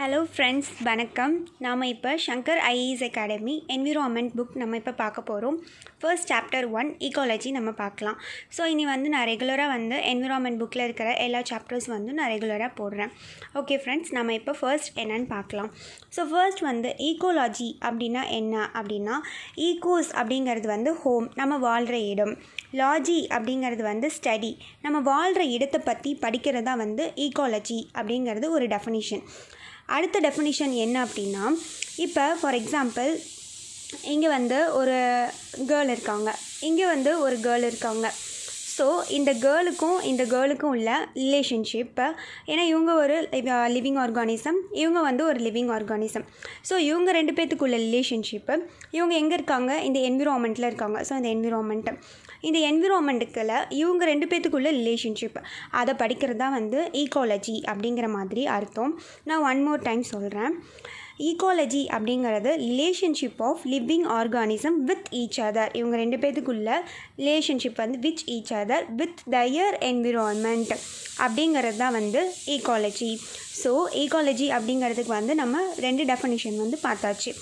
Hello friends, வணக்கம். நாம் இப்போ Shankar IAS academy environment book நம்ம இப்போ பார்க்க போகிறோம். ஃபர்ஸ்ட் சாப்டர் 1 ஈக்காலஜி நம்ம பார்க்கலாம். ஸோ இனி நான் ரெகுலராக என்விரான்மெண்ட் புக்கில் இருக்கிற எல்லா சாப்டர்ஸ் நான் ரெகுலராக போடுறேன். ஓகே ஃப்ரெண்ட்ஸ், நம்ம இப்போ ஃபர்ஸ்ட் என்னன்னு பார்க்கலாம். ஸோ ஃபர்ஸ்ட் ஈக்காலஜி அப்படின்னா என்ன அப்படின்னா, ஈக்கோஸ் அப்படிங்கிறது ஹோம், நம்ம வாழ்கிற இடம். லாஜி அப்படிங்கிறது ஸ்டடி, நம்ம வாழ்கிற இடத்தை பற்றி படிக்கிறது தான் ஈக்காலஜி அப்படிங்கிறது ஒரு டெஃபினிஷன். அடுத்த டெஃபினிஷன் என்ன அப்படின்னா, இப்போ ஃபார் எக்ஸாம்பிள் இங்கே ஒரு கேர்ள் இருக்காங்க, இங்கே ஒரு கேர்ள் இருக்காங்க. ஸோ இந்த கேர்ளுக்கும் உள்ள ரிலேஷன்ஷிப்பை, ஏன்னா இவங்க ஒரு லிவிங் ஆர்கானிசம், இவங்க ஒரு லிவிங் ஆர்கானிசம். ஸோ இவங்க ரெண்டு பேர்த்துக்குள்ள ரிலேஷன்ஷிப்பு, இவங்க எங்கே இருக்காங்க, இந்த என்விரான்மெண்ட்டில் இருக்காங்க. ஸோ இந்த என்விரான்மெண்ட்டுக்குள்ள இவங்க ரெண்டு பேர்த்துக்குள்ள ரிலேஷன்ஷிப், அதை படிக்கிறது தான் ஈக்காலஜி அப்படிங்கிற மாதிரி அர்த்தம். நான் ஒன் மோர் டைம் சொல்கிறேன். ஈக்காலஜி அப்படிங்கிறது relationship of living organism with each other. இவங்க ரெண்டு பேர்த்துக்குள்ள relationship with each other with their environment அப்படிங்கிறது தான் ஈக்காலஜி. ஸோ ஈக்காலஜி அப்படிங்கிறதுக்கு நம்ம ரெண்டு டெஃபினிஷன் பார்த்தாச்சு.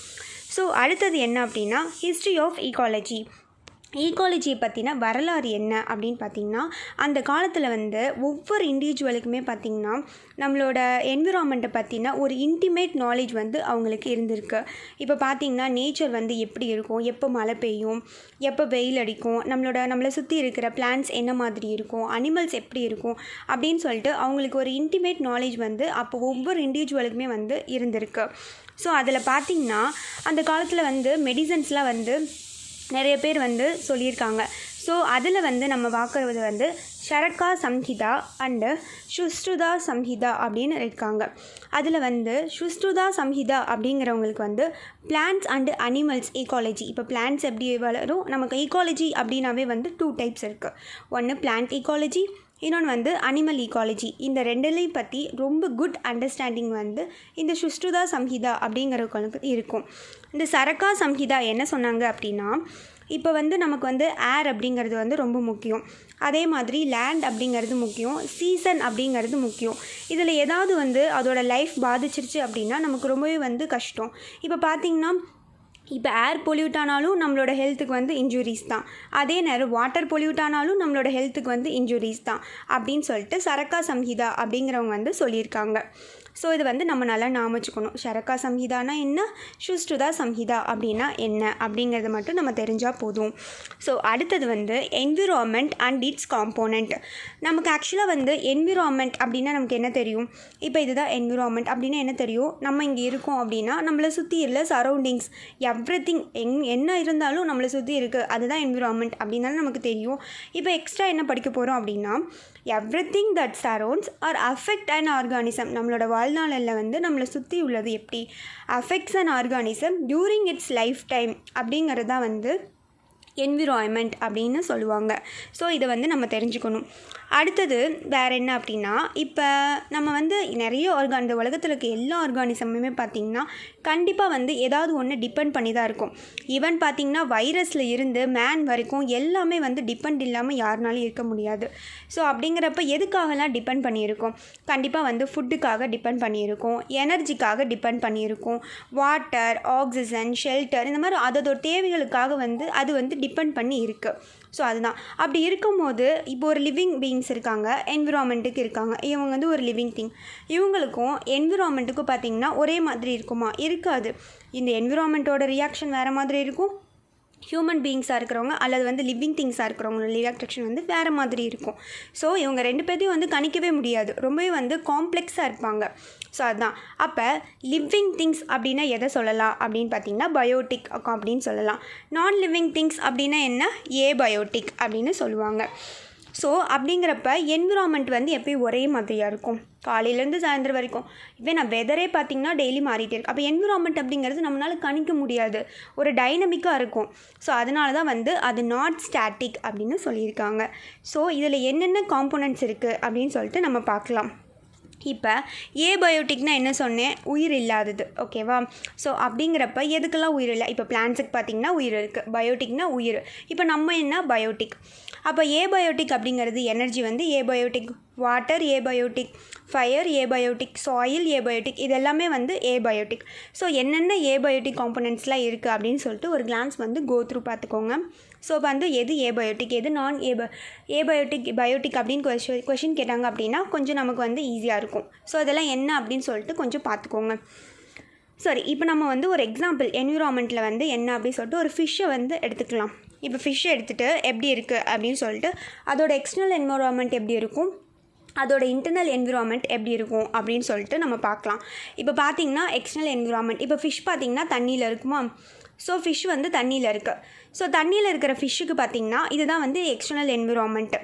ஸோ அடுத்தது என்ன அப்படின்னா, ஹிஸ்ட்ரி ஆஃப் ஈக்காலஜி. ஈக்காலஜியை பற்றின வரலாறு என்ன அப்படின்னு பார்த்திங்கன்னா, அந்த காலத்தில் ஒவ்வொரு இண்டிவிஜுவலுக்குமே பார்த்திங்கன்னா நம்மளோட என்விரான்மெண்ட்டை பற்றின ஒரு இன்டிமேட் நாலேஜ் அவங்களுக்கு இருந்திருக்கு. இப்போ பார்த்திங்கன்னா நேச்சர் எப்படி இருக்கும், எப்போ மழை பெய்யும், எப்போ வெயில் அடிக்கும், நம்மளை சுற்றி இருக்கிற பிளான்ட்ஸ் என்ன மாதிரி இருக்கும், அனிமல்ஸ் எப்படி இருக்கும் அப்படின்னு சொல்லிட்டு அவங்களுக்கு ஒரு இன்டிமேட் நாலேஜ் அப்போ ஒவ்வொரு இண்டிவிஜுவலுக்குமே இருந்திருக்கு. ஸோ அதில் பார்த்திங்கன்னா அந்த காலத்தில் மெடிசன்ஸ்லாம் நிறைய பேர் சொல்லியிருக்காங்க. ஸோ அதில் நம்ம பார்க்குறது சரக்கா சம்ஹிதா அண்டு சுஷ்ருதா சம்ஹிதா அப்படின்னு இருக்காங்க. அதில் சுஷ்ருதா சம்ஹிதா அப்படிங்கிறவங்களுக்கு பிளான்ட்ஸ் அண்டு அனிமல்ஸ் ஈக்காலஜி. இப்போ பிளான்ட்ஸ் எப்படி வளரும், நமக்கு ஈக்காலஜி அப்படின்னாவே 2 டைப்ஸ் இருக்குது. ஒன்று பிளான்ட் ஈக்காலஜி, இன்னொன்று அனிமல் ஈக்காலஜி. இந்த ரெண்டுலேயும் பற்றி ரொம்ப குட் அண்டர்ஸ்டாண்டிங் இந்த சுஷ்ருதா சம்ஹிதா அப்படிங்கிறவங்களுக்கு இருக்கும். இந்த சரக்கா சம்ஹிதா என்ன சொன்னாங்க அப்படின்னா, இப்போ நமக்கு ஏர் அப்படிங்கிறது ரொம்ப முக்கியம், அதே மாதிரி லேண்ட் அப்படிங்கிறது முக்கியம், சீசன் அப்படிங்கிறது முக்கியம். இதில் ஏதாவது அதோட லைஃப் பாதிச்சிருச்சு அப்படின்னா நமக்கு ரொம்பவே கஷ்டம். இப்போ பார்த்திங்கன்னா, இப்போ ஏர் பொல்யூட் ஆனாலும் நம்மளோட ஹெல்த்துக்கு இன்ஜுரிஸ் தான், அதே நேரம் வாட்டர் பொல்யூட் ஆனாலும் நம்மளோட ஹெல்த்துக்கு இன்ஜுரிஸ் தான் அப்படின்னு சொல்லிட்டு சரக்கா சம்ஹிதா அப்படிங்கிறவங்க சொல்லியிருக்காங்க. ஸோ இது நம்ம நல்லா ஞாபகம் வச்சுக்கணும். சரக்கா சம்ஹிதானா என்ன, சுஷ்ருதா சம்ஹிதா அப்படின்னா என்ன அப்படிங்கிறது மட்டும் நம்ம தெரிஞ்சால் போதும். ஸோ அடுத்தது என்விரான்மெண்ட் அண்ட் இட்ஸ் காம்போனண்ட். நமக்கு ஆக்சுவலாக என்விரான்மெண்ட் அப்படின்னா நமக்கு என்ன தெரியும், இப்போ இதுதான் என்விரான்மெண்ட் அப்படின்னா என்ன தெரியும், நம்ம இங்கே இருக்கோம் அப்படின்னா நம்மளை சுற்றி இல்லை சரௌண்டிங்ஸ் எவ்ரிதிங் என்ன இருந்தாலும் நம்மளை சுற்றி இருக்குது, அதுதான் என்விரான்மெண்ட் அப்படின்னாலும் நமக்கு தெரியும். இப்போ எக்ஸ்ட்ரா என்ன படிக்க போகிறோம் அப்படின்னா, everything that surrounds or affect and organism. நம்மளோட வாழ்நாளில் நம்மளை சுற்றி உள்ளது எப்படி affects and organism during its life time அப்படிங்கிறது தான் என்விரான்மெண்ட் அப்படின்னு சொல்லுவாங்க. ஸோ இதை நம்ம தெரிஞ்சுக்கணும். அடுத்தது வேறு என்ன அப்படின்னா, இப்போ நம்ம நிறைய இந்த உலகத்தில் இருக்க எல்லா ஆர்கானிசமுமே பார்த்திங்கன்னா கண்டிப்பாக ஏதாவது ஒன்று டிபெண்ட் பண்ணி தான் இருக்கும். ஈவன் பார்த்திங்கன்னா வைரஸில் இருந்து மேன் வரைக்கும் எல்லாமே டிபெண்ட் இல்லாமல் யாருனாலும் இருக்க முடியாது. ஸோ அப்படிங்கிறப்ப எதுக்காகலாம் டிபெண்ட் பண்ணியிருக்கோம், கண்டிப்பாக ஃபுட்டுக்காக டிபெண்ட் பண்ணியிருக்கோம், எனர்ஜிக்காக டிபெண்ட் பண்ணியிருக்கோம், வாட்டர், ஆக்சிஜன், ஷெல்டர், இந்த மாதிரி அதோட தேவைகளுக்காக அது டிபெண்ட் பண்ணி இருக்குது. ஸோ அதுதான். அப்படி இருக்கும்போது இப்போ ஒரு லிவிங் பீயிங்ஸ் இருக்காங்க, என்விரான்மெண்ட்டுக்கு இருக்காங்க, இவங்க ஒரு லிவிங் திங். இவங்களுக்கும் என்விரான்மெண்ட்டுக்கும் பார்த்திங்கன்னா ஒரே மாதிரி இருக்குமா, இருக்காது. இந்த என்விரான்மெண்ட்டோட ரியாக்ஷன் வேறு மாதிரி இருக்கும், ஹியூமன் பீயிங்ஸாக இருக்கிறவங்க அல்லது லிவிங் திங்ஸாக இருக்கிறவங்களோட ரியாக்ஷன் வேறு மாதிரி இருக்கும். ஸோ இவங்க ரெண்டு பேர்த்தையும் கணிக்கவே முடியாது, ரொம்பவே காம்ப்ளெக்ஸாக இருப்பாங்க. ஸோ அதுதான். அப்போ லிவிங் திங்ஸ் அப்படின்னா எதை சொல்லலாம் அப்படின்னு பார்த்திங்கன்னா பயோட்டிக் அப்படின்னு சொல்லலாம். நான் லிவிங் திங்ஸ் அப்படின்னா என்ன, ஏபயோட்டிக் அப்படின்னு சொல்லுவாங்க. ஸோ அப்படிங்கிறப்ப என்விரான்மெண்ட் எப்பயும் ஒரே மாதிரியாக இருக்கும், காலையிலேருந்து சாயந்தரம் வரைக்கும். இப்போ நான் வெதரே பார்த்திங்கன்னா டெய்லி மாறிட்டே இருக்கு. அப்போ என்விரான்மெண்ட் அப்படிங்கிறது நம்மளால் கணிக்க முடியாது, ஒரு டைனமிக்காக இருக்கும். ஸோ அதனால தான் அது நாட் ஸ்டாட்டிக் அப்படின்னு சொல்லியிருக்காங்க. ஸோ இதில் என்னென்ன காம்போனன்ட்ஸ் இருக்குது அப்படின்னு சொல்லிட்டு நம்ம பார்க்கலாம். இப்போ ஏபயோட்டிக்னால் என்ன சொன்னேன், உயிர் இல்லாதது. ஓகேவா? ஸோ அப்படிங்கிறப்ப எதுக்கெல்லாம் உயிர் இல்லை, இப்போ பிளான்ட்ஸுக்கு பார்த்திங்கன்னா உயிர் இருக்குது, பயோட்டிக்னால் உயிர். இப்போ நம்ம என்ன பயோட்டிக். அப்போ ஏபயோட்டிக் அப்படிங்கிறது energy abiotic water abiotic, fire abiotic, soil abiotic, இது எல்லாமே வந்து ஏபயோட்டிக். ஸோ என்னென்ன ஏபயோட்டிக் காம்பனன்ட்ஸ்லாம் இருக்குது அப்படின்னு சொல்லிட்டு ஒரு கிளான்ஸ் வந்து கோ த்ரூ பார்த்துக்கோங்க. ஸோ வந்து எது ஏபயோட்டிக், எது நான் பயோட்டிக் அப்படின்னு கொஷின் கேட்டாங்க அப்படின்னா கொஞ்சம் நமக்கு வந்து ஈஸியாக இருக்கும். ஸோ இதெல்லாம் என்ன அப்படின்னு சொல்லிட்டு கொஞ்சம் பார்த்துக்கோங்க. சரி, இப்போ நம்ம வந்து ஒரு எக்ஸாம்பிள் என்விரான்மெண்ட்டில் வந்து என்ன அப்படின்னு சொல்லிட்டு ஒரு ஃபிஷ்ஷை வந்து எடுத்துக்கலாம். இப்போ ஃபிஷ்ஷை எடுத்துகிட்டு எப்படி இருக்குது அப்படின்னு சொல்லிட்டு அதோட எக்ஸ்டர்னல் என்விரான்மெண்ட் எப்படி இருக்கும், அதோட இன்டர்னல் என்விரான்மெண்ட் எப்படி இருக்கும் அப்படின்னு சொல்லிட்டு நம்ம பார்க்கலாம். இப்போ பார்த்திங்கன்னா எக்ஸ்டர்னல் என்விரான்மெண்ட், இப்போ ஃபிஷ் பார்த்திங்கன்னா தண்ணியில் இருக்குமா. ஸோ ஃபிஷ் வந்து தண்ணியில் இருக்குது. ஸோ தண்ணியில் இருக்கிற ஃபிஷ்ஷுக்கு பார்த்திங்கன்னா இதுதான் வந்து எக்ஸ்டர்னல் என்விரான்மெண்ட்டு.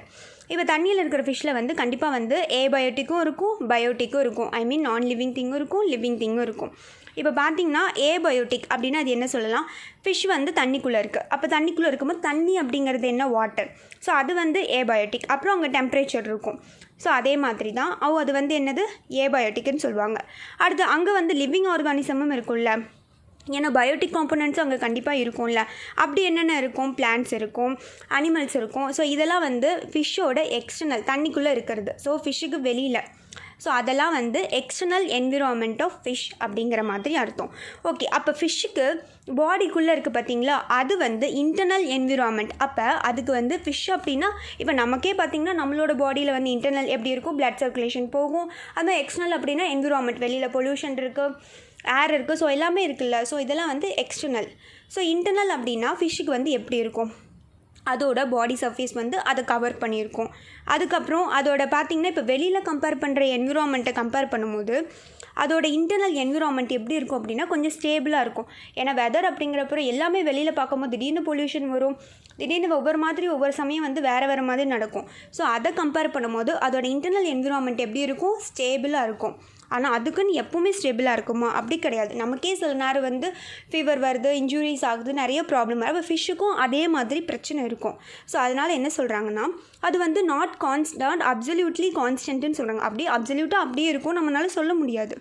இப்போ தண்ணியில் இருக்கிற ஃபிஷ்ஷில் வந்து கண்டிப்பாக வந்து ஏபயோட்டிக்கும் இருக்கும், பயோட்டிக்கும் இருக்கும். ஐ மீன் நான் லிவிங் திங்கும் இருக்கும், லிவிங் திங்கும் இருக்கும். இப்போ பார்த்திங்கன்னா ஏபயோட்டிக் அப்படின்னா அது என்ன சொல்லலாம், ஃபிஷ் வந்து தண்ணிக்குள்ளே இருக்குது. அப்போ தண்ணிக்குள்ளே இருக்கும்போது தண்ணி அப்படிங்கிறது என்ன, வாட்டர். ஸோ அது வந்து ஏபயோட்டிக். அப்புறம் அங்கே டெம்பரேச்சர் இருக்கும். ஸோ அதே மாதிரி தான் அது வந்து என்னது ஏபயோட்டிக்னு சொல்லுவாங்க. அடுத்து அங்கே வந்து லிவிங் ஆர்கானிசமும் இருக்கும்ல, ஏன்னா பயோட்டிக் காம்பனன்ட்ஸும் அங்கே கண்டிப்பாக இருக்கும்ல. அப்படி என்னென்ன இருக்கும், பிளான்ட்ஸ் இருக்கும், அனிமல்ஸ் இருக்கும். ஸோ இதெல்லாம் வந்து ஃபிஷ்ஷோட எக்ஸ்டர்னல் தண்ணிக்குள்ளே இருக்கிறது. ஸோ ஃபிஷ்ஷுக்கு வெளியில். ஸோ அதெல்லாம் வந்து எக்ஸ்டர்னல் என்விரான்மெண்ட் ஆஃப் ஃபிஷ் அப்படிங்கிற மாதிரி அர்த்தம். ஓகே, அப்போ ஃபிஷ்ஷுக்கு பாடிக்குள்ளே இருக்குது பார்த்தீங்களா, அது வந்து இன்டர்னல் என்விரான்மெண்ட். அப்போ அதுக்கு வந்து ஃபிஷ் அப்படின்னா இப்போ நமக்கே பார்த்திங்கன்னா நம்மளோட பாடியில் வந்து இன்டர்னல் எப்படி இருக்கும், பிளட் சர்க்குலேஷன் போகும். அதுமாதிரி எக்ஸ்டர்னல் அப்படின்னா என்விரான்மெண்ட், வெளியில் பொல்யூஷன் இருக்குது, ஏர் இருக்குது, ஸோ எல்லாமே இருக்குல்ல. ஸோ இதெல்லாம் வந்து எக்ஸ்டர்னல். ஸோ இன்டர்னல் அப்படின்னா ஃபிஷ்ஷுக்கு வந்து எப்படி இருக்கும், அதோட பாடி சர்ஃபேஸ் வந்து அதை கவர் பண்ணியிருக்கும். அதுக்கப்புறம் அதோட பார்த்திங்கன்னா இப்போ வெளியில் கம்பேர் பண்ணுற என்விரான்மெண்ட்டை கம்பேர் பண்ணும்போது அதோட இன்டர்னல் என்விரான்மெண்ட் எப்படி இருக்கும் அப்படின்னா கொஞ்சம் ஸ்டேபிளாக இருக்கும். ஏன்னா வெதர் அப்படிங்கிறப்ப எல்லாமே வெளியில் பார்க்கும்போது திடீர்னு பொல்யூஷன் வரும், திடீர்னு ஒவ்வொரு சமயம் வந்து வேறு மாதிரி நடக்கும். ஸோ அதை கம்பேர் பண்ணும்போது அதோட இன்டர்னல் என்விரான்மெண்ட் எப்படி இருக்கும், ஸ்டேபிளாக இருக்கும். ஆனால் அதுக்குன்னு எப்போவுமே ஸ்டேபிளாக இருக்குமா, அப்படி கிடையாது. நமக்கே சில நேரம் வந்து ஃபீவர் வருது, இன்ஜுரிஸ் ஆகுது, நிறைய ப்ராப்ளம் வரும். அப்போ ஃபிஷ்ஷுக்கும் அதே மாதிரி பிரச்சனை இருக்கும். ஸோ அதனால் என்ன சொல்கிறாங்கன்னா அது வந்து நாட் கான்ஸ்டன்ட், அப்சல்யூட்லி கான்ஸ்டன்ட்னு சொல்கிறாங்க. அப்படியே அப்சல்யூட்டாக அப்படியே இருக்கும் நம்மளால சொல்ல முடியாது.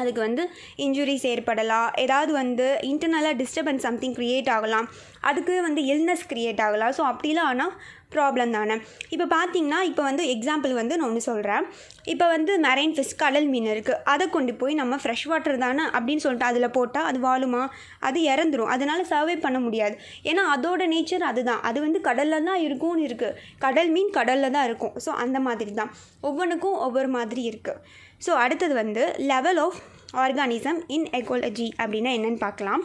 அதுக்கு வந்து இன்ஜுரிஸ் ஏற்படலாம், ஏதாவது வந்து இன்டர்னலாக டிஸ்டர்பன்ஸ் சம்திங் க்ரியேட் ஆகலாம், அதுக்கு வந்து இல்னஸ் க்ரியேட் ஆகலாம். ஸோ அப்படிலாம் ஆனால் ப்ராப்ளம் தானே. இப்போ பார்த்திங்கன்னா இப்போ வந்து எக்ஸாம்பிள் வந்து நான் ஒன்று சொல்கிறேன். இப்போ வந்து மெரைன் ஃபிஷ், கடல் மீன் இருக்குது, அதை கொண்டு போய் நம்ம ஃப்ரெஷ் வாட்டர் தானே அப்படின்னு சொல்லிட்டு அதில் போட்டால் அது வாழுமா, அது இறந்துடும். அதனால் சர்வே பண்ண முடியாது. ஏன்னா அதோட நேச்சர் அதுதான், அது வந்து கடலில் தான் இருக்கும்னு இருக்குது. கடல் மீன் கடலில் தான் இருக்கும். ஸோ அந்த மாதிரி தான் ஒவ்வொன்றுக்கும் ஒவ்வொரு மாதிரி இருக்குது. ஸோ அடுத்தது வந்து level of organism in ecology அப்படின்னா என்னென்னு பார்க்கலாம்.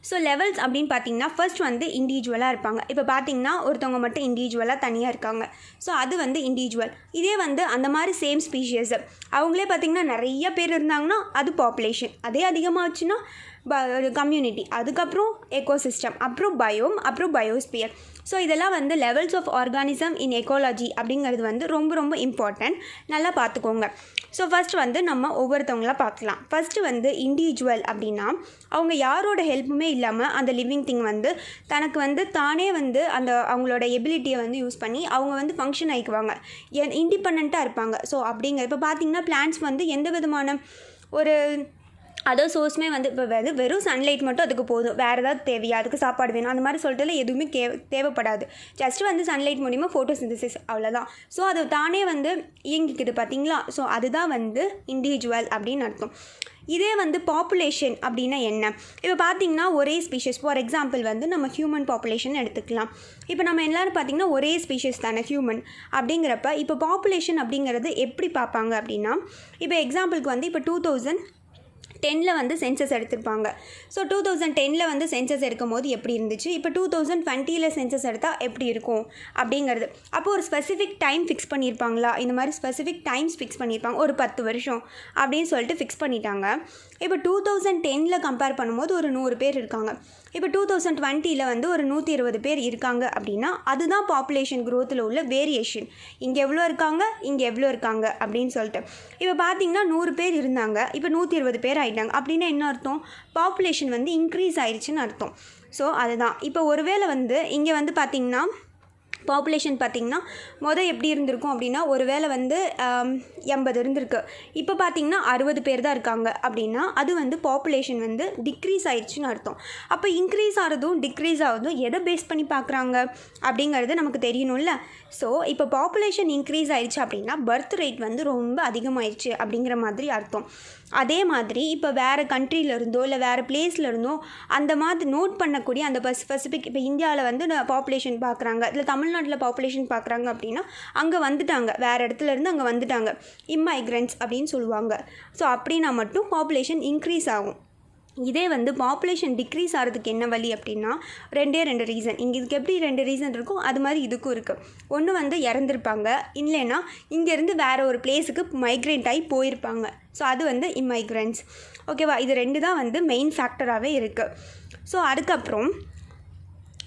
ஸோ லெவல்ஸ் அப்படின்னு பார்த்தீங்கன்னா ஃபர்ஸ்ட் வந்து இண்டிவிஜுவலாக இருப்பாங்க. இப்போ பார்த்தீங்கன்னா ஒருத்தவங்க மட்டும் இண்டிவிஜுவலாக தனியாக இருக்காங்க. ஸோ அது வந்து இண்டிவிஜுவல். இதே வந்து அந்த மாதிரி சேம் ஸ்பீஷியஸ் அவங்களே பார்த்திங்கன்னா நிறைய பேர் இருந்தாங்கன்னா அது பாப்புலேஷன். அதே அதிகமாகச்சுன்னா கம்யூனிட்டி, அதுக்கப்புறம் எக்கோசிஸ்டம், அப்புறம் பயோம், அப்புறம் பயோஸ்பியர். ஸோ இதெல்லாம் வந்து levels of organism in ecology அப்படிங்கிறது வந்து ரொம்ப ரொம்ப இம்பார்ட்டன்ட். நல்லா பார்த்துக்கோங்க. ஸோ ஃபஸ்ட் வந்து நம்ம ஒவ்வொருத்தவங்களாக பார்க்கலாம். ஃபஸ்ட்டு வந்து இண்டிவிஜுவல் அப்படின்னா அவங்க யாரோட ஹெல்ப்புமே இல்லாமல் அந்த லிவிங் திங் வந்து தனக்கு வந்து தானே வந்து அந்த அவங்களோட எபிலிட்டியை வந்து யூஸ் பண்ணி அவங்க வந்து ஃபங்க்ஷன் ஆகிக்குவாங்க, இண்டிபெண்ட்டாக இருப்பாங்க. ஸோ அப்படிங்கிற இப்போ பார்த்திங்கன்னா பிளான்ட்ஸ் வந்து எந்த விதமான ஒரு அதர் சோர்ஸுமே வந்து இப்போ வெறும் சன்லைட் மட்டும் அதுக்கு போதும், வேறு ஏதாவது தேவையா, அதுக்கு சாப்பாடு வேணும் அந்த மாதிரி சொல்லிட்டு எதுவுமே தேவைப்படாது. ஜஸ்ட்டு வந்து சன்லைட் மூலிமா ஃபோட்டோசிந்தசிஸ், அவ்வளோதான். ஸோ அது தானே வந்து இயங்கிக்குது பார்த்தீங்களா. ஸோ அதுதான் வந்து இண்டிவிஜுவல் அப்படின்னு அர்த்தம். இதே வந்து பாப்புலேஷன் அப்படின்னா என்ன, இப்போ பார்த்திங்கன்னா ஒரே ஸ்பீஷஸ், ஃபார் எக்ஸாம்பிள் வந்து நம்ம ஹியூமன் பாப்புலேஷன் எடுத்துக்கலாம். இப்போ நம்ம எல்லோரும் பார்த்திங்கன்னா ஒரே ஸ்பீஷஸ் தானே ஹியூமன் அப்படிங்கிறப்ப இப்போ பாப்புலேஷன் அப்படிங்கிறது எப்படி பார்ப்பாங்க அப்படின்னா இப்போ எக்ஸாம்பிளுக்கு வந்து இப்போ 2010 வந்து சென்சஸ் எடுத்திருப்பாங்க. ஸோ 2010 வந்து சென்சஸ் எடுக்கும் போது எப்படி இருந்துச்சு, இப்போ 2020 சென்சஸ் எடுத்தால் எப்படி இருக்கும் அப்படிங்கிறது. அப்போது ஒரு ஸ்பெசிஃபிக் டைம் ஃபிக்ஸ் பண்ணியிருப்பாங்களா, இந்த மாதிரி ஸ்பெசிஃபிக் டைம்ஸ் ஃபிக்ஸ் பண்ணியிருப்பாங்க, ஒரு 10 வருஷம் அப்படின்னு சொல்லிட்டு ஃபிக்ஸ் பண்ணிட்டாங்க. இப்போ 2010 கம்பேர் பண்ணும்போது ஒரு 100 பேர் இருக்காங்க. இப்போ 2020 வந்து ஒரு 120 பேர் இருக்காங்க அப்படின்னா அதுதான் பாப்புலேஷன் க்ரோத்தில் உள்ள வேரியேஷன். இங்கே எவ்வளோ இருக்காங்க, இங்கே எவ்வளோ இருக்காங்க அப்படின்னு சொல்லிட்டு. இப்போ பார்த்திங்கன்னா 100 பேர் இருந்தாங்க, இப்போ 120 பேர் ஆகிட்டாங்க அப்படின்னா என்ன அர்த்தம், பாப்புலேஷன் வந்து இன்க்ரீஸ் ஆயிடுச்சுன்னு அர்த்தம். ஸோ அதுதான். இப்போ ஒருவேளை வந்து இங்கே வந்து பார்த்திங்கன்னா பாப்புலேஷன் பார்த்திங்கன்னா எப்படி இருந்திருக்கும் அப்படின்னா ஒரு வேளை வந்து 80 இருந்திருக்கு. இப்போ பார்த்திங்கன்னா 60 பேர் தான் இருக்காங்க அப்படின்னா அது வந்து பாப்புலேஷன் வந்து டிக்ரீஸ் ஆயிடுச்சுன்னு அர்த்தம். அப்போ இன்க்ரீஸ் ஆகிறதும் டிக்ரீஸ் ஆகிறதும் எதை பேஸ் பண்ணி பார்க்குறாங்க அப்படிங்கிறது நமக்கு தெரியணும்ல. ஸோ இப்போ பாப்புலேஷன் இன்க்ரீஸ் ஆயிடுச்சு அப்படின்னா பர்த் ரேட் வந்து ரொம்ப அதிகமாகிடுச்சு அப்படிங்கிற மாதிரி அர்த்தம். அதே மாதிரி இப்போ வேறு கண்ட்ரியிலேருந்தோ இல்லை வேறு பிளேஸ்லேருந்தோ அந்த மாதிரி நோட் பண்ணக்கூடிய அந்த ஸ்பெசிஃபிக் இப்போ இந்தியாவில் வந்து பாப்புலேஷன் பார்க்குறாங்க, இல்லை தமிழ்நாட்டில் பாப்புலேஷன் பார்க்குறாங்க அப்படின்னா அங்கே வந்துட்டாங்க, வேறு இடத்துலேருந்து அங்கே வந்துட்டாங்க, இம்மைக்ரண்ட்ஸ் அப்படின்னு சொல்லுவாங்க. ஸோ அப்படின்னா மட்டும் பாப்புலேஷன் இன்க்ரீஸ் ஆகும். இதே வந்து பாப்புலேஷன் டிக்ரீஸ் ஆகிறதுக்கு என்ன வழி அப்படின்னா 2 ரீசன். இங்கே இதுக்கு எப்படி 2 ரீசன் இருக்கும் அது மாதிரி இதுக்கும் இருக்குது. ஒன்று வந்து இறந்துருப்பாங்க, இல்லைன்னா இங்கேருந்து வேறு ஒரு பிளேஸுக்கு மைக்ரேட் ஆகி போயிருப்பாங்க. ஸோ அது வந்து இம்மைக்ரண்ட்ஸ். ஓகேவா, இது 2 தான் வந்து மெயின் ஃபேக்டராகவே இருக்குது. ஸோ அதுக்கப்புறம்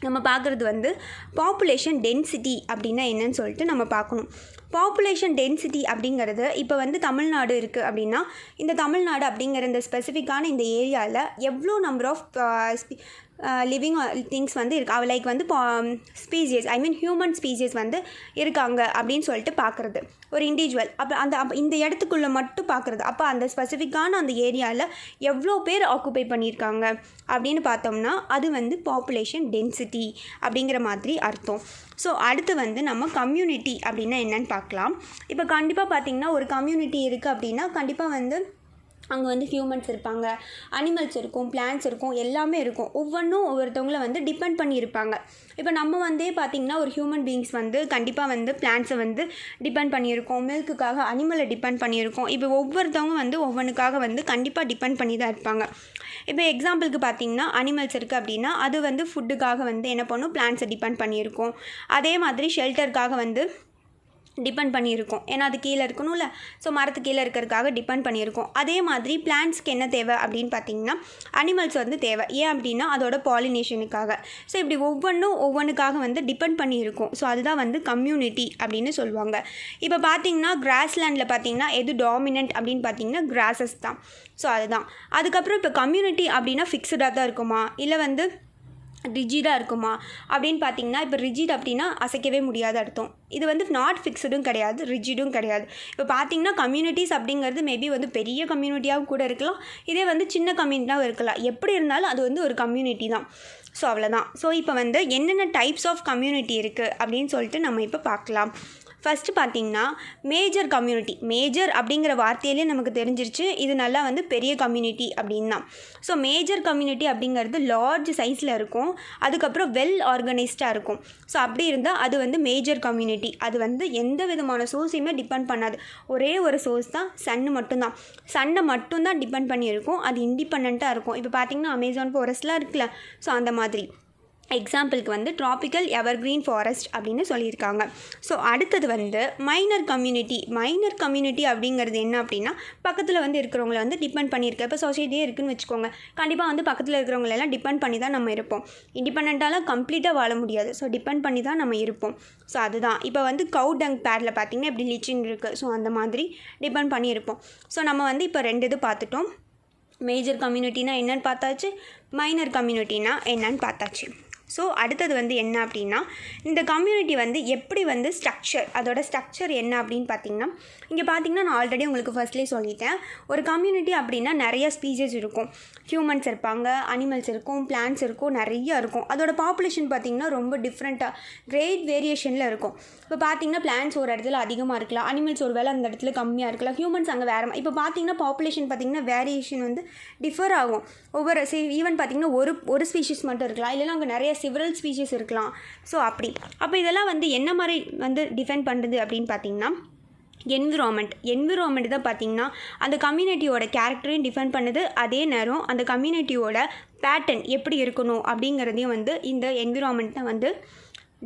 நம்ம பார்க்குறது வந்து பாப்புலேஷன் டென்சிட்டி அப்படின்னா என்னன்னு சொல்லிட்டு நம்ம பார்க்கணும். பாப்புலேஷன் டென்சிட்டி அப்படிங்கிறது இப்போ வந்து தமிழ்நாடு இருக்குது அப்படின்னா இந்த தமிழ்நாடு அப்படிங்கிற இந்த ஸ்பெசிஃபிக்கான இந்த ஏரியாவில் எவ்வளோ நம்பர் ஆஃப் லிவிங் திங்ஸ் வந்து இருக்கு, லைக் வந்து ஸ்பீசியஸ் ஹியூமன் ஸ்பீசியஸ் வந்து இருக்காங்க அப்படின்னு சொல்லிட்டு பார்க்குறது ஒரு இண்டிவிஜுவல். அப்போ இந்த இடத்துக்குள்ளே மட்டும் பார்க்குறது. அப்போ அந்த ஸ்பெசிஃபிக்கான அந்த ஏரியாவில் எவ்வளோ பேர் ஆக்குபை பண்ணியிருக்காங்க அப்படின்னு பார்த்தோம்னா அது வந்து பாப்புலேஷன் டென்சிட்டி அப்படிங்கிற மாதிரி அர்த்தம். ஸோ அடுத்து வந்து நம்ம கம்யூனிட்டி அப்படின்னா என்னன்னு பார்க்கலாம். இப்போ கண்டிப்பாக பார்த்திங்கன்னா ஒரு கம்யூனிட்டி இருக்குது அப்படின்னா கண்டிப்பாக வந்து அங்கே வந்து ஹியூமன்ஸ் இருப்பாங்க, அனிமல்ஸ் இருக்கும், பிளான்ட்ஸ் இருக்கும், எல்லாமே இருக்கும். ஒவ்வொருத்தவங்கள வந்து டிபெண்ட் பண்ணியிருப்பாங்க. இப்போ நம்ம வந்து பார்த்திங்கன்னா ஒரு ஹியூமன் பீயிங்ஸ் வந்து கண்டிப்பாக வந்து பிளான்ட்ஸை வந்து டிபெண்ட் பண்ணியிருக்கோம், மில்க்குக்காக அனிமலை டிபெண்ட் பண்ணியிருக்கோம். இப்போ ஒவ்வொருத்தவங்க வந்து ஒவ்வொன்றுக்காக வந்து கண்டிப்பாக டிபெண்ட் பண்ணி தான் இருப்பாங்க. இப்போ எக்ஸாம்பிளுக்கு பார்த்திங்கன்னா அனிமல்ஸ் இருக்குது அப்படின்னா அது வந்து ஃபுட்டுக்காக வந்து என்ன பண்ணும், பிளான்ட்ஸை டிபெண்ட் பண்ணியிருக்கோம். அதே மாதிரி ஷெல்டருக்காக வந்து டிபெண்ட் பண்ணியிருக்கோம், ஏன்னா அது கீழே இருக்கணும்ல. ஸோ மரத்து கீழே இருக்கிறதுக்காக டிபெண்ட் பண்ணியிருக்கோம். அதே மாதிரி பிளான்ட்ஸ்க்கு என்ன தேவை அப்படின்னு பார்த்திங்கன்னா அனிமல்ஸ் வந்து தேவை. ஏன் அப்படின்னா அதோட பாலினேஷனுக்காக. ஸோ இப்படி ஒவ்வொன்றுக்காக வந்து டிபெண்ட் பண்ணியிருக்கும். ஸோ அதுதான் வந்து கம்யூனிட்டி அப்படின்னு சொல்லுவாங்க. இப்போ பார்த்திங்கன்னா கிராஸ்லேண்டில் பார்த்திங்கன்னா எது டாமினன்ட் அப்படின்னு பார்த்திங்கன்னா கிராஸஸ் தான். ஸோ அதுதான். அதுக்கப்புறம் இப்போ கம்யூனிட்டி அப்படின்னா ஃபிக்ஸ்டாக தான் இருக்குமா இல்லை வந்து ரிஜிடாக இருக்குமா அப்படின்னு பார்த்திங்கன்னா இப்போ ரிஜிட் அப்படின்னா அசைக்கவே முடியாத அர்த்தம். இது வந்து நாட் ஃபிக்ஸ்டும் கிடையாது, ரிஜிடும் கிடையாது. இப்போ பார்த்திங்கன்னா கம்யூனிட்டிஸ் அப்படிங்கிறது மேபி வந்து பெரிய கம்யூனிட்டியாகவும் கூட இருக்கலாம், இதே வந்து சின்ன கம்யூனிட்டியாகவும் இருக்கலாம். எப்படி இருந்தாலும் அது வந்து ஒரு கம்யூனிட்டி தான். ஸோ அவ்வளோதான். ஸோ இப்போ வந்து என்னென்ன டைப்ஸ் ஆஃப் கம்யூனிட்டி இருக்குது அப்படின்னு சொல்லிட்டு நம்ம இப்போ பார்க்கலாம். ஃபஸ்ட்டு பார்த்திங்கன்னா மேஜர் கம்யூனிட்டி. மேஜர் அப்படிங்கிற வார்த்தையிலே நமக்கு தெரிஞ்சிருச்சு இது நல்லா வந்து பெரிய கம்யூனிட்டி அப்படின்னு தான். ஸோ மேஜர் கம்யூனிட்டி அப்படிங்கிறது லார்ஜ் சைஸில் இருக்கும், அதுக்கப்புறம் வெல் ஆர்கனைஸ்டாக இருக்கும். ஸோ அப்படி இருந்தால் அது வந்து மேஜர் கம்யூனிட்டி. அது வந்து எந்த விதமான சோர்ஸையுமே டிபெண்ட் பண்ணாது. ஒரே ஒரு சோர்ஸ் தான், சன்னு மட்டும்தான். சன்னை மட்டும்தான் டிபெண்ட் பண்ணியிருக்கும், அது இண்டிபெண்ட்டாக இருக்கும். இப்போ பார்த்திங்கன்னா அமேசான் ஃபாரஸ்ட்லாம் இருக்குல்ல, ஸோ அந்த மாதிரி. எக்ஸாம்பிளுக்கு வந்து ட்ராபிக்கல் எவர்க்ரீன் ஃபாரஸ்ட் அப்படின்னு சொல்லியிருக்காங்க. ஸோ அடுத்தது வந்து மைனர் கம்யூனிட்டி. மைனர் கம்யூனிட்டி அப்படிங்கிறது என்ன அப்படின்னா பக்கத்தில் வந்து இருக்கிறவங்கள வந்து டிபெண்ட் பண்ணியிருக்க. இப்போ சொசைட்டியே இருக்குதுன்னு வச்சுக்கோங்க, கண்டிப்பாக வந்து பக்கத்தில் இருக்கிறவங்களெல்லாம் டிபெண்ட் பண்ணி தான் நம்ம இருப்போம். இண்டிபெண்ட்டாலாம் கம்ப்ளீட்டாக வாழ முடியாது. ஸோ டிபெண்ட் பண்ணி தான் நம்ம இருப்போம். ஸோ அதுதான். இப்போ வந்து கவு டங் பேடில் பார்த்திங்கன்னா இப்படி லீச்சிங் இருக்குது. ஸோ அந்த மாதிரி டிபெண்ட் பண்ணி இருப்போம். ஸோ நம்ம வந்து இப்போ 2 இது பார்த்துட்டோம். மேஜர் கம்யூனிட்டினா என்னன்னு பார்த்தாச்சு, மைனர் கம்யூனிட்டினா என்னன்னு பார்த்தாச்சு. ஸோ அடுத்தது வந்து என்ன அப்படின்னா இந்த கம்யூனிட்டி வந்து எப்படி வந்து அதோட ஸ்ட்ரக்சர் என்ன அப்படின்னு பார்த்திங்கன்னா இங்கே பார்த்திங்கன்னா நான் ஆல்ரெடி உங்களுக்கு ஃபர்ஸ்ட்லேயே சொல்லிட்டேன். ஒரு கம்யூனிட்டி அப்படின்னா நிறைய ஸ்பீஷீஸ் இருக்கும், ஹியூமன்ஸ் இருப்பாங்க, அனிமல்ஸ் இருக்கும், பிளான்ட்ஸ் இருக்கும், நிறைய இருக்கும். அதோட பாப்புலேஷன் பார்த்திங்கன்னா ரொம்ப டிஃப்ரெண்ட்டாக கிரேட் வேரியேஷனில் இருக்கும். இப்போ பார்த்திங்கன்னா பிளான்ட்ஸ் ஒரு இடத்துல அதிகமாக இருக்கலாம், அனிமல்ஸ் ஒரு வேளை அந்த இடத்துல கம்மியாக இருக்கலாம், ஹியூமன்ஸ் அங்கே வேறு. இப்போ பார்த்திங்கன்னா பாப்புலேஷன் பார்த்திங்கன்னா வேரியேஷன் வந்து டிஃபர் ஆகும். ஒவ்வொரு ஈவன் பார்த்திங்கன்னா ஒரு ஸ்பீஷீஸ் மட்டும் இருக்கலாம், இல்லைன்னா அங்கே நிறைய சிவரல் ஸ்பீஷீஸ் இருக்கலாம். ஸோ அப்போ இதெல்லாம் வந்து என்ன மாதிரி வந்து டிஃபைன் பண்ணுறது அப்படின்னு பார்த்திங்கன்னா என்விரான்மெண்ட் தான் பார்த்திங்கன்னா அந்த கம்யூனிட்டியோட கேரக்டரையும் டிஃபைன் பண்ணுது. அதே நேரம் அந்த கம்யூனிட்டியோட பேட்டர்ன் எப்படி இருக்கணும் அப்படிங்கிறதையும் வந்து இந்த என்விரான்மெண்ட் தான் வந்து